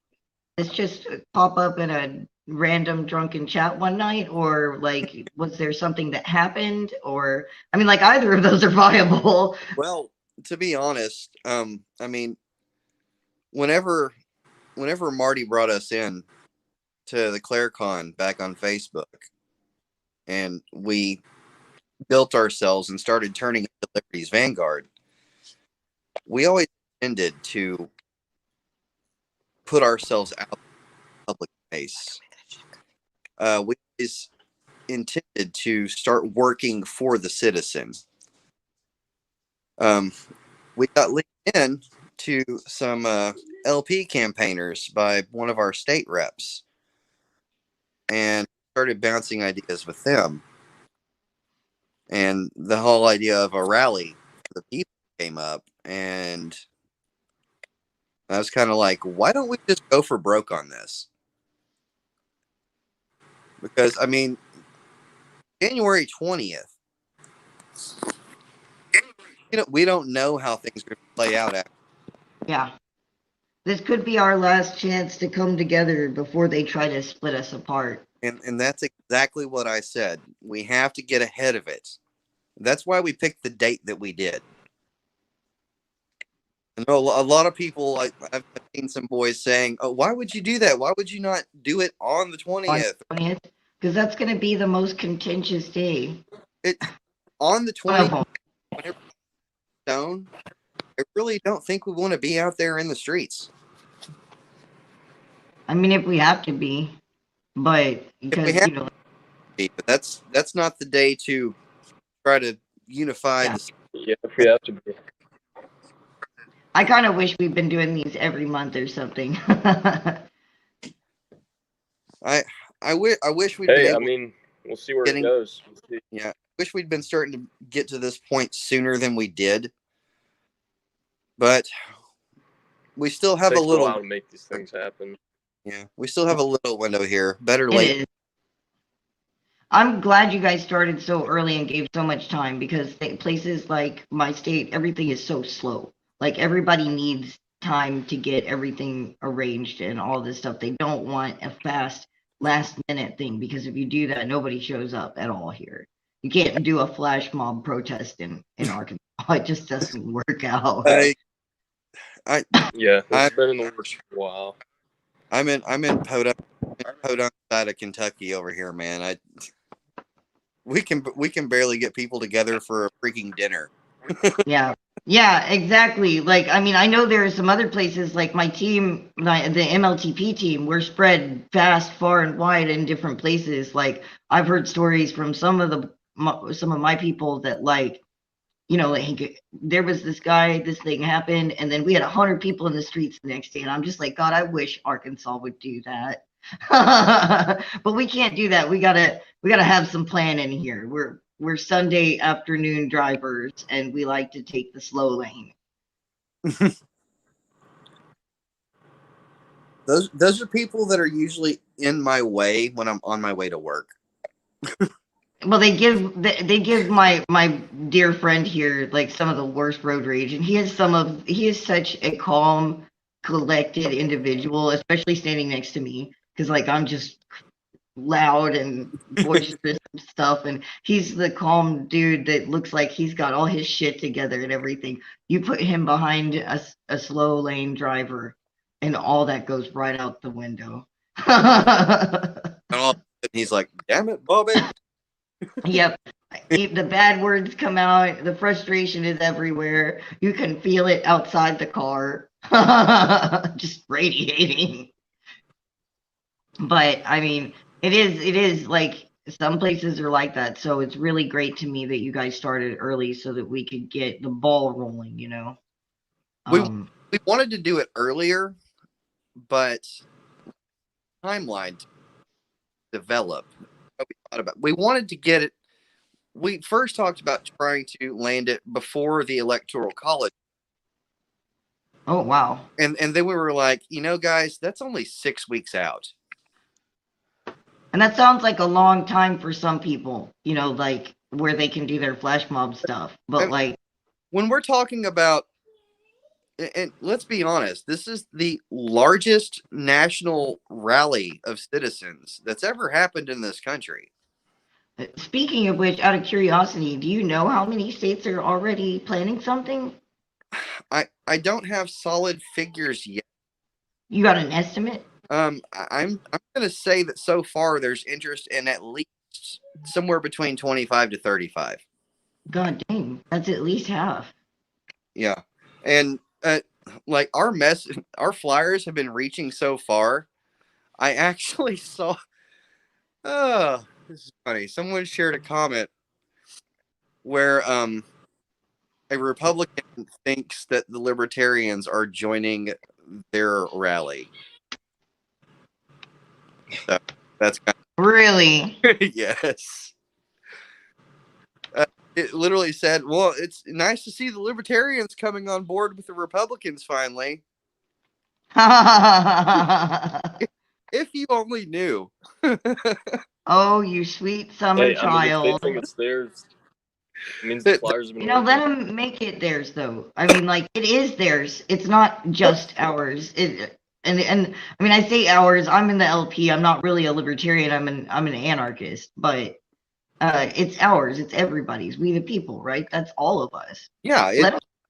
This just pop up in a random drunken chat one night, or like was there something that happened, or I mean, like either of those are viable. Well, to be honest, I mean, whenever Marty brought us in to the ClareCon back on Facebook, and we built ourselves and started turning into Liberty's Vanguard, we always intended to put ourselves out in public space. We always intended to start working for the citizen. We got linked in to some LP campaigners by one of our state reps and started bouncing ideas with them. And the whole idea of a rally for the people came up, and I was kind of like, why don't we just go for broke on this? Because, I mean, January 20th, we don't know how things are going to play out after. Yeah. This could be our last chance to come together before they try to split us apart. And that's exactly what I said. We have to get ahead of it. That's why we picked the date that we did. I know a lot of people, I've seen some boys saying, oh, why would you do that? Why would you not do it on the 20th? Because that's going to be the most contentious day. On the 20th, whenever stone, I really don't think we want to be out there in the streets. I mean, if we have to be, but because, you know. But that's not the day to try to unify the. Yeah, if we have to be. I kind of wish we've been doing these every month or something. I wish we'd. Hey, I mean, we'll see where it goes. Yeah, I wish we'd been starting to get to this point sooner than we did. But we still have a little while to make these things happen. Yeah, we still have a little window here. Better late. I'm glad you guys started so early and gave so much time, because places like my state, everything is so slow. Like everybody needs time to get everything arranged and all this stuff. They don't want a fast last minute thing, because if you do that, nobody shows up at all here. You can't do a flash mob protest in Arkansas. It just doesn't work out. Yeah, it's been in the works for a while. I'm in Podunk side of Kentucky over here, man. We can barely get people together for a freaking dinner. Yeah. Yeah, exactly. Like, I mean, I know there are some other places like my team, the MLTP team, we're spread fast, far and wide in different places. Like, I've heard stories from some of my people that like, you know, like there was this guy, this thing happened, and then we had 100 people in the streets the next day, and I'm just like, God, I wish Arkansas would do that. But we can't do that. We gotta have some plan in here. We're Sunday afternoon drivers, and we like to take the slow lane. Those are people that are usually in my way when I'm on my way to work. Well, they give my dear friend here like some of the worst road rage, and he is such a calm, collected individual, especially standing next to me, because like I'm just loud and boisterous and stuff, and he's the calm dude that looks like he's got all his shit together and everything. You put him behind a slow lane driver, and all that goes right out the window. And he's like, "Damn it, Bobby." Yep. The bad words come out. The frustration is everywhere. You can feel it outside the car, just radiating. But I mean, it is like some places are like that. So it's really great to me that you guys started early so that we could get the ball rolling, you know? We wanted to do it earlier, but timeline to develop. We wanted to get it. We first talked about trying to land it before the electoral college. Oh, wow. And then we were like, you know, guys, that's only 6 weeks out. And that sounds like a long time for some people, you know, like where they can do their flash mob stuff. But like when we're talking about, and let's be honest, this is the largest national rally of citizens that's ever happened in this country. Speaking of which, out of curiosity, do you know how many states are already planning something? I don't have solid figures yet. You got an estimate? I'm going to say that so far there's interest in at least somewhere between 25 to 35. God dang, that's at least half. Yeah. And like our flyers have been reaching so far. I actually saw this is funny. Someone shared a comment where a Republican thinks that the Libertarians are joining their rally. So that's kind Really? of, yes. It literally said, well, it's nice to see the Libertarians coming on board with the Republicans finally. If you only knew. Oh, you sweet summer Hey, I mean, if child. they think it's theirs, it means the flyers have been You know, let working. them make it theirs, though. I mean, like, it is theirs. It's not just ours. And I mean, I say ours. I'm in the LP. I'm not really a libertarian. I'm an anarchist. But it's ours. It's everybody's. We the people, right? That's all of us. Yeah.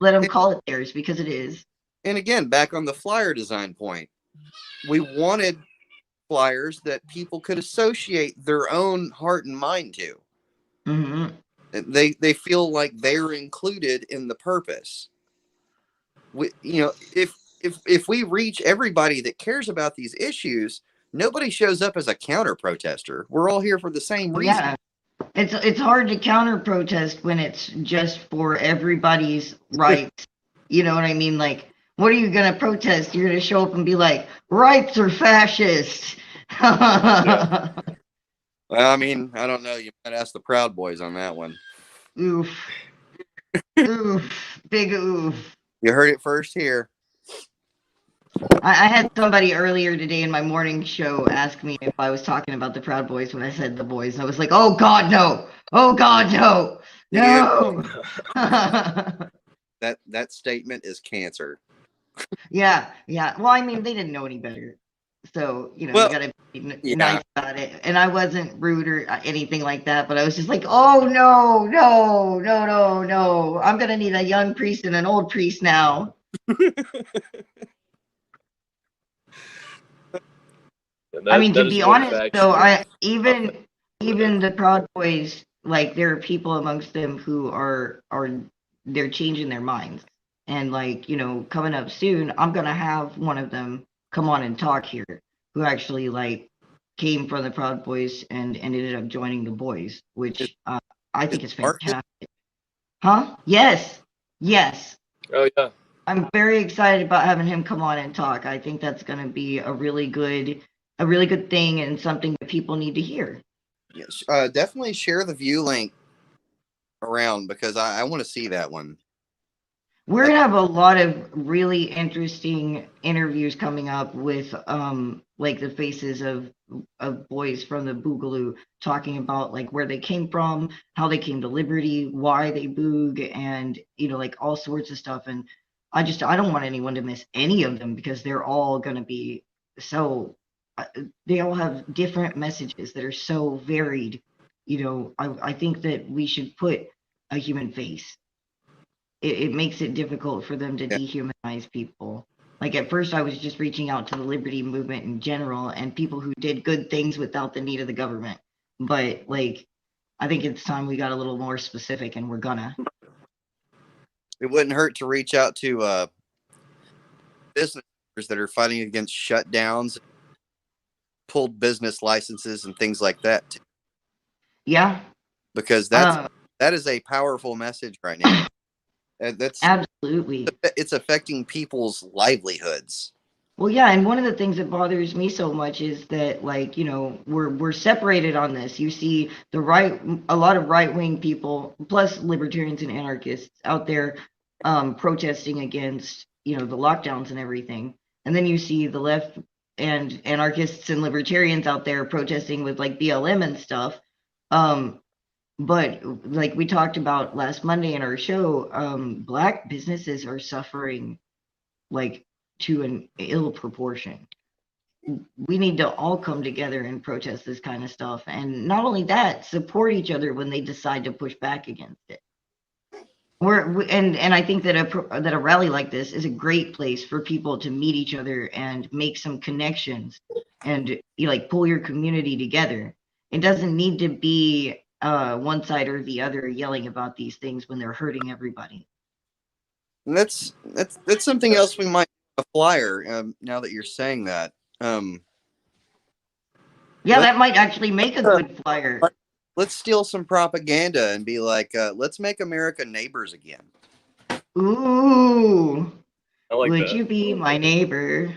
Let them call it theirs because it is. And again, back on the flyer design point, we wanted flyers that people could associate their own heart and mind to. Mm-hmm. They feel like they're included in the purpose. You know, if we reach everybody that cares about these issues, nobody shows up as a counter protester. We're all here for the same reason. Yeah. It's hard to counter protest when it's just for everybody's rights. You know what I mean? Like, what are you gonna protest? You're gonna show up and be like, rights are fascist. Yeah. Well, I mean, I don't know. You might ask the Proud Boys on that one. Oof. Oof. Big oof. You heard it first here. I had somebody earlier today in my morning show ask me if I was talking about the Proud Boys when I said the boys. I was like, oh God, no. Oh God, no. No. That statement is cancer. Yeah. Well, I mean, they didn't know any better. So, you know, you gotta be nice about it. And I wasn't rude or anything like that, but I was just like, oh no. I'm gonna need a young priest and an old priest now. I mean, to be honest, though, even the Proud Boys, like there are people amongst them who are they're changing their minds. And like, you know, coming up soon, I'm gonna have one of them come on and talk here, who actually like came from the Proud Boys and ended up joining the boys, Is, which I is think is Marcus? fantastic. Huh? Yes. Yes. Oh yeah. I'm very excited about having him come on and talk. I think that's going to be a really good thing and something that people need to hear. Yes, definitely share the view link around because I want to see that one. We're gonna have a lot of really interesting interviews coming up with like the faces of boys from the Boogaloo talking about like where they came from, how they came to Liberty, why they boog, and you know like all sorts of stuff. And I don't want anyone to miss any of them because they're all gonna be so they all have different messages that are so varied. You know, I think that we should put a human face. It makes it difficult for them to Yeah. dehumanize people. Like at first, I was just reaching out to the liberty movement in general and people who did good things without the need of the government. But like, I think it's time we got a little more specific, and we're gonna. It wouldn't hurt to reach out to business owners that are fighting against shutdowns, pulled business licenses, and things like that, too, Yeah. because Uh, that is a powerful message right now. That's absolutely. it's affecting people's livelihoods. Well, yeah, and one of the things that bothers me so much is that, like, you know, we're separated on this. You see a lot of right wing people, plus libertarians and anarchists out there protesting against, you know, the lockdowns and everything. And then you see the left and anarchists and libertarians out there protesting with like BLM and stuff. Um, but like we talked about last Monday in our show, black businesses are suffering like to an ill proportion. We need to all come together and protest this kind of stuff. And not only that, support each other when they decide to push back against it. And I think that a rally like this is a great place for people to meet each other and make some connections and you like pull your community together. It doesn't need to be one side or the other yelling about these things when they're hurting everybody. And that's something else we might a flyer. Now that you're saying that, Yeah, let that might actually make a good flyer. let's steal some propaganda and be like, let's make America neighbors again. Ooh, I like would that. you be my neighbor?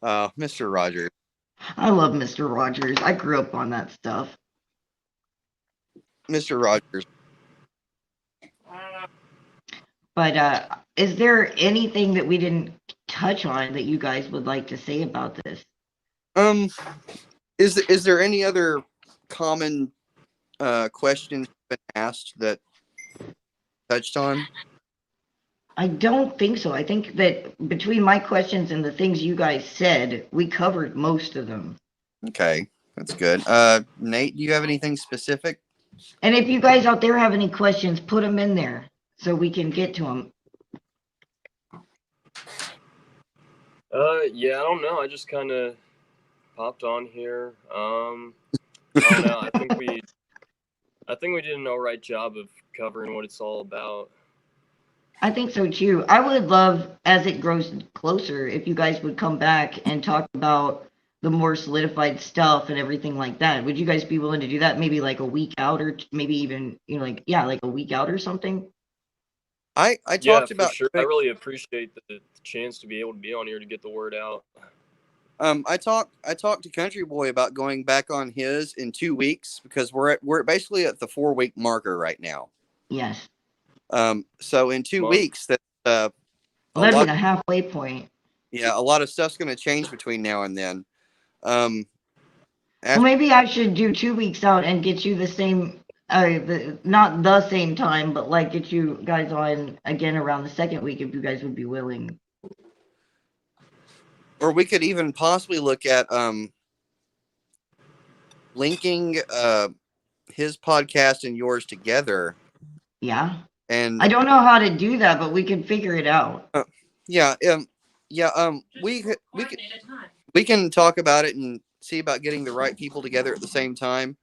Mr. Rogers. I love Mr. Rogers. I grew up on that stuff. Mr. Rogers. But is there anything that we didn't touch on that you guys would like to say about this? Is there any other common questions been asked that touched on? I don't think so. I think that between my questions and the things you guys said, we covered most of them. Okay, that's good. Nate, do you have anything specific? And if you guys out there have any questions, put them in there so we can get to them. Yeah, I don't know. I just kind of popped on here. I don't know. I think we did an all right job of covering what it's all about. I think so too. I would love, as it grows closer, if you guys would come back and talk about the more solidified stuff and everything like that. Would you guys be willing to do that? Maybe like a week out, or maybe even like like a week out or something. I Yeah, talked for about sure. I really appreciate the chance to be able to be on here to get the word out. I talked to Country Boy about going back on his in 2 weeks because we're basically at the 4-week marker right now. Yes. So in 2 weeks, that Well, that'd be the halfway point. Yeah, a lot of stuff's going to change between now and then. Well, maybe I should do 2 weeks out and get you the same, not the same time, but like get you guys on again around the second week if you guys would be willing. Or we could even possibly look at linking his podcast and yours together. Yeah. And I don't know how to do that, but we can figure it out. We can talk about it and see about getting the right people together at the same time.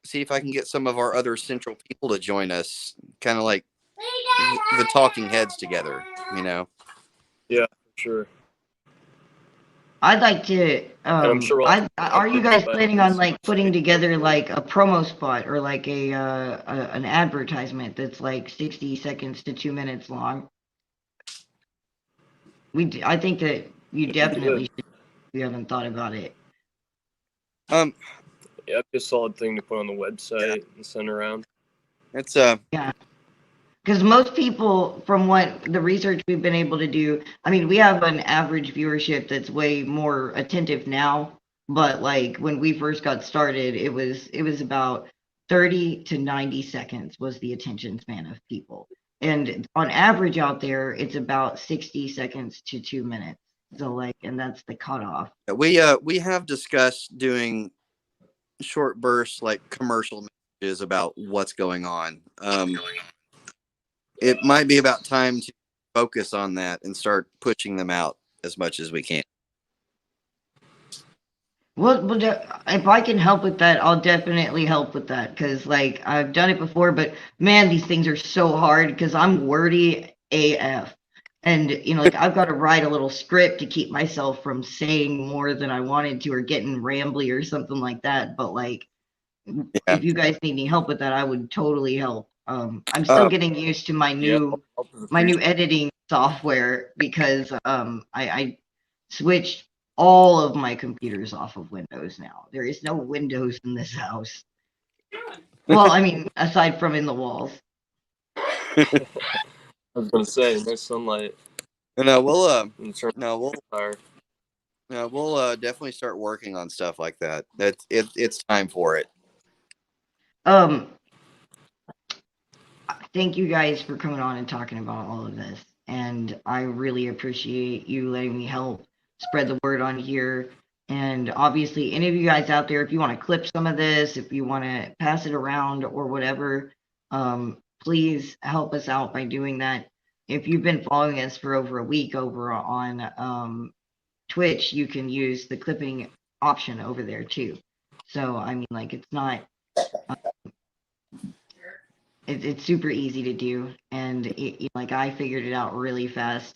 see if I can get some of our other central people to join us, kind of like the talking heads together, you know. Yeah, for sure. I'd like to. And I'm sure we'll have Are you guys but planning on like putting together like a promo spot or like an advertisement that's like 60 seconds to 2 minutes long? I think that you definitely should. If you haven't thought about it. Um, Yeah, it'd be a solid thing to put on the website and send around. it's Yeah. Because most people, from what the research we've been able to do, I mean, we have an average viewership that's way more attentive now. But like when we first got started, it was about 30 to 90 seconds was the attention span of people. And on average out there, it's about 60 seconds to 2 minutes. So like, and that's the cutoff. we have discussed doing short bursts like commercial messages about what's going on. It might be about time to focus on that and start pushing them out as much as we can. Well, if I can help with that, I'll definitely help with that because, like, I've done it before, but man, these things are so hard because I'm wordy AF. And, you know, like, I've got to write a little script to keep myself from saying more than I wanted to or getting rambly or something like that. But, like, if you guys need any help with that, I would totally help. I'm still getting used to my new editing software because I switched all of my computers off of Windows now. There is no Windows in this house. Well, I mean, aside from in the walls. I was gonna say, no sunlight. No, we'll definitely start working on stuff like that. It's time for it. Thank you guys for coming on and talking about all of this. And I really appreciate you letting me help spread the word on here. And obviously, any of you guys out there, if you want to clip some of this, if you want to pass it around or whatever, please help us out by doing that. If you've been following us for over a week over on Twitch, you can use the clipping option over there too. So, I mean, like, it's not. It's super easy to do, and like I figured it out really fast,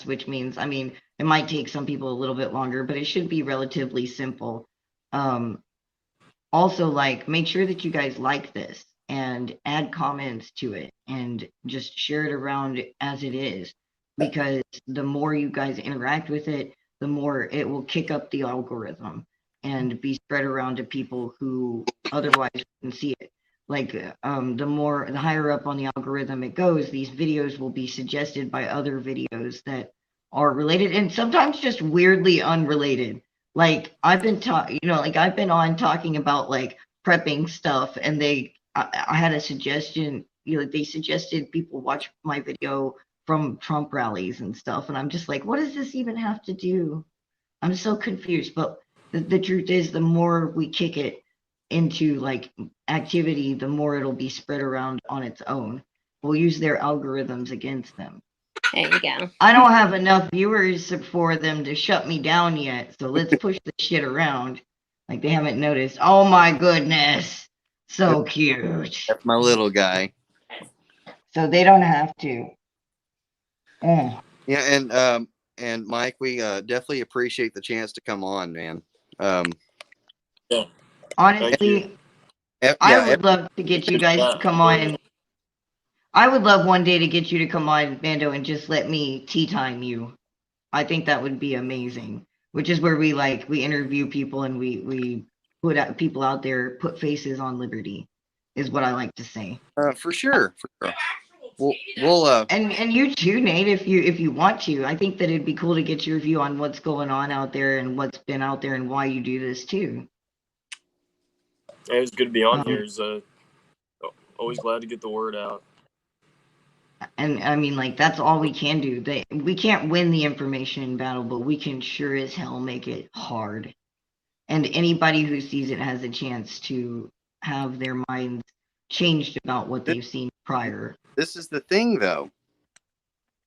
which means, I mean, it might take some people a little bit longer, but it should be relatively simple. Also, like, make sure that you guys like this and add comments to it and just share it around as it is, because the more you guys interact with it, the more it will kick up the algorithm and be spread around to people who otherwise wouldn't see it. Like, the higher up on the algorithm it goes, these videos will be suggested by other videos that are related and sometimes just weirdly unrelated. Like, I've been I've been on talking about like prepping stuff, and I had a suggestion, they suggested people watch my video from Trump rallies and stuff, and I'm just like, what does this even have to do? I'm so confused. But the truth is, the more we kick it into like activity, the more it'll be spread around on its own. We'll use their algorithms against them. There you go. I don't have enough viewers for them to shut me down yet, so let's push the shit around like they haven't noticed. Oh my goodness, so cute. That's my little guy. So they don't have to. Yeah, and Mike, we definitely appreciate the chance to come on, man. Yeah. Honestly, I would love to get you guys to come on. I would love one day to get you to come on, Mando, and just let me tea time you. I think that would be amazing. Which is where we interview people and we put out people out there, put faces on Liberty, is what I like to say. For sure. We'll and you too, Nate, if you want to. I think that it'd be cool to get your view on what's going on out there and what's been out there and why you do this too. It was good to be on here. Always glad to get the word out. And I mean, like, that's all we can do. We can't win the information battle, but we can sure as hell make it hard. And anybody who sees it has a chance to have their minds changed about what they've seen prior. This is the thing, though.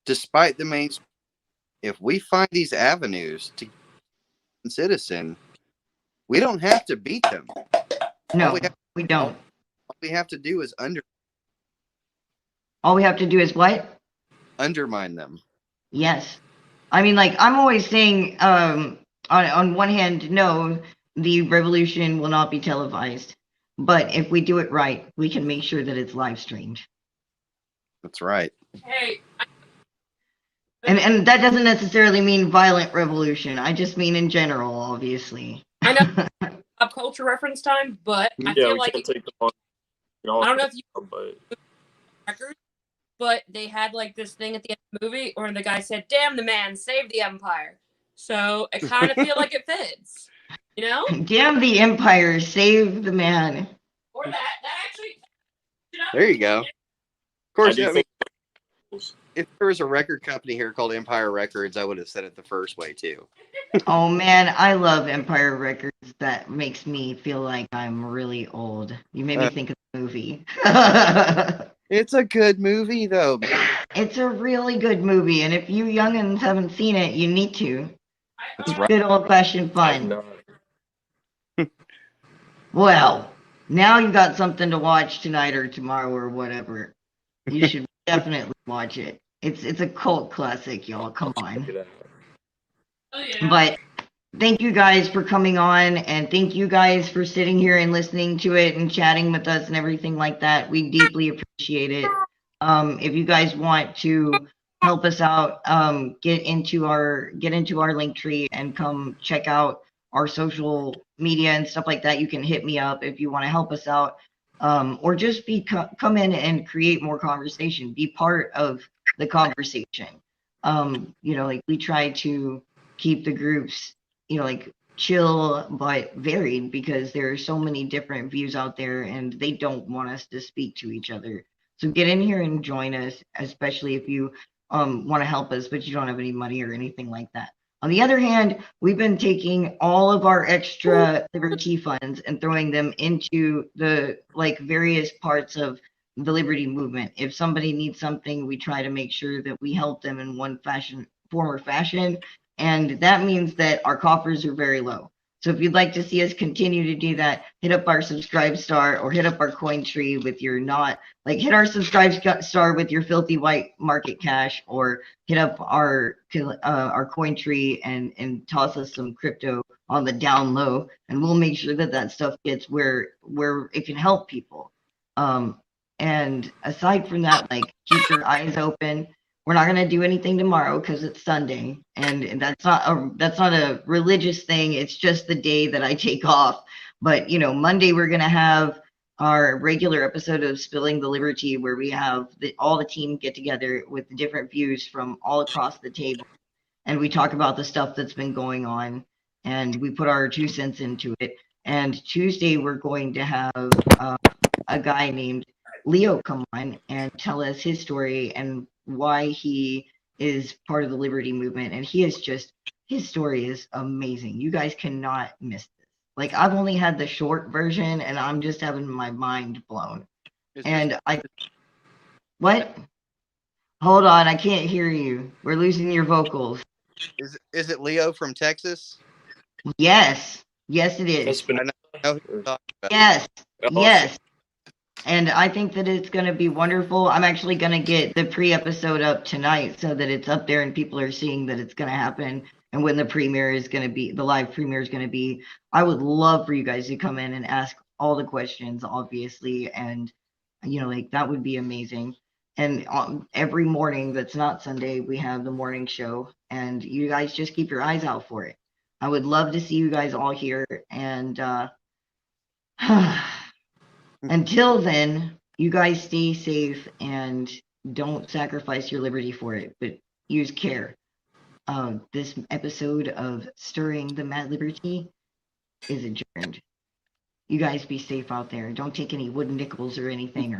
Despite the mainstream, if we find these avenues to citizen, we don't have to beat them. No, we have- we don't. All we have to do is All we have to do is what? undermine them. Yes. I mean, like, I'm always saying, on one hand, no, the revolution will not be televised. But if we do it right, we can make sure that it's live streamed. That's right. Hey, And that doesn't necessarily mean violent revolution. I just mean in general, obviously. I know pop culture reference time, but I Yeah, feel we like can't take the long. I don't know if you But record, but they had like this thing at the end of the movie where the guy said, "Damn the man, save the empire." So I kind of feel like it fits, you know? Damn the empire, save the man. Or that actually. There you go. Of I course, do I mean, think if there was a record company here called Empire Records, I would have said it the first way too. Oh man, I love Empire Records. That makes me feel like I'm really old. You made me think of the movie. It's a good movie, though. It's a really good movie, and if you youngins haven't seen it, you need to. That's right. Good old-fashioned I've fun. not. Well, now you got something to watch tonight or tomorrow or whatever. You should definitely watch it. It's a cult classic, y'all. Come on. Check it out. Oh, yeah. But thank you guys for coming on, and thank you guys for sitting here and listening to it and chatting with us and everything like that. We deeply appreciate it. If you guys want to help us out, get into our link tree and come check out our social media and stuff like that. You can hit me up if you want to help us out, or just come in and create more conversation. Be part of the conversation. Like we try to keep the groups, like chill but varied, because there are so many different views out there and they don't want us to speak to each other. So get in here and join us, especially if you want to help us, but you don't have any money or anything like that. On the other hand, we've been taking all of our extra LiberTEA funds and throwing them into the various parts of the Liberty movement. If somebody needs something, we try to make sure that we help them in one form or fashion. And that means that our coffers are very low. So if you'd like to see us continue to do that, hit up our subscribe star or hit up our coin tree with your hit our subscribe star with your filthy white market cash, or hit up our coin tree and toss us some crypto on the down low, and we'll make sure that stuff gets where it can help people. And aside from that, keep your eyes open. We're not going to do anything tomorrow because it's Sunday, and that's not a religious thing. It's just the day that I take off. But Monday we're going to have our regular episode of Spilling the Liberty, where we have all the team get together with the different views from all across the table, and we talk about the stuff that's been going on, and we put our 2 cents into it. And Tuesday we're going to have a guy named Leo come on and tell us his story and why he is part of the Liberty movement. And his story is amazing. You guys cannot miss this. I've only had the short version and I'm just having my mind blown. What? Hold on, I can't hear you. We're losing your vocals. Is it Leo from Texas? Yes. Yes, it is. That's been I know who you're talking about. Yes. awesome. Yes. And I think that it's going to be wonderful. I'm actually going to get the pre-episode up tonight so that it's up there and people are seeing that it's going to happen. And when the premiere is going to be, the live premiere is going to be, I would love for you guys to come in and ask all the questions, obviously. And, that would be amazing. And every morning that's not Sunday, we have the morning show. And you guys just keep your eyes out for it. I would love to see you guys all here. And until then, you guys stay safe and don't sacrifice your liberty for it, but use care. This episode of Stirring the Mad Liberty is adjourned. You guys be safe out there. Don't take any wooden nickels or anything.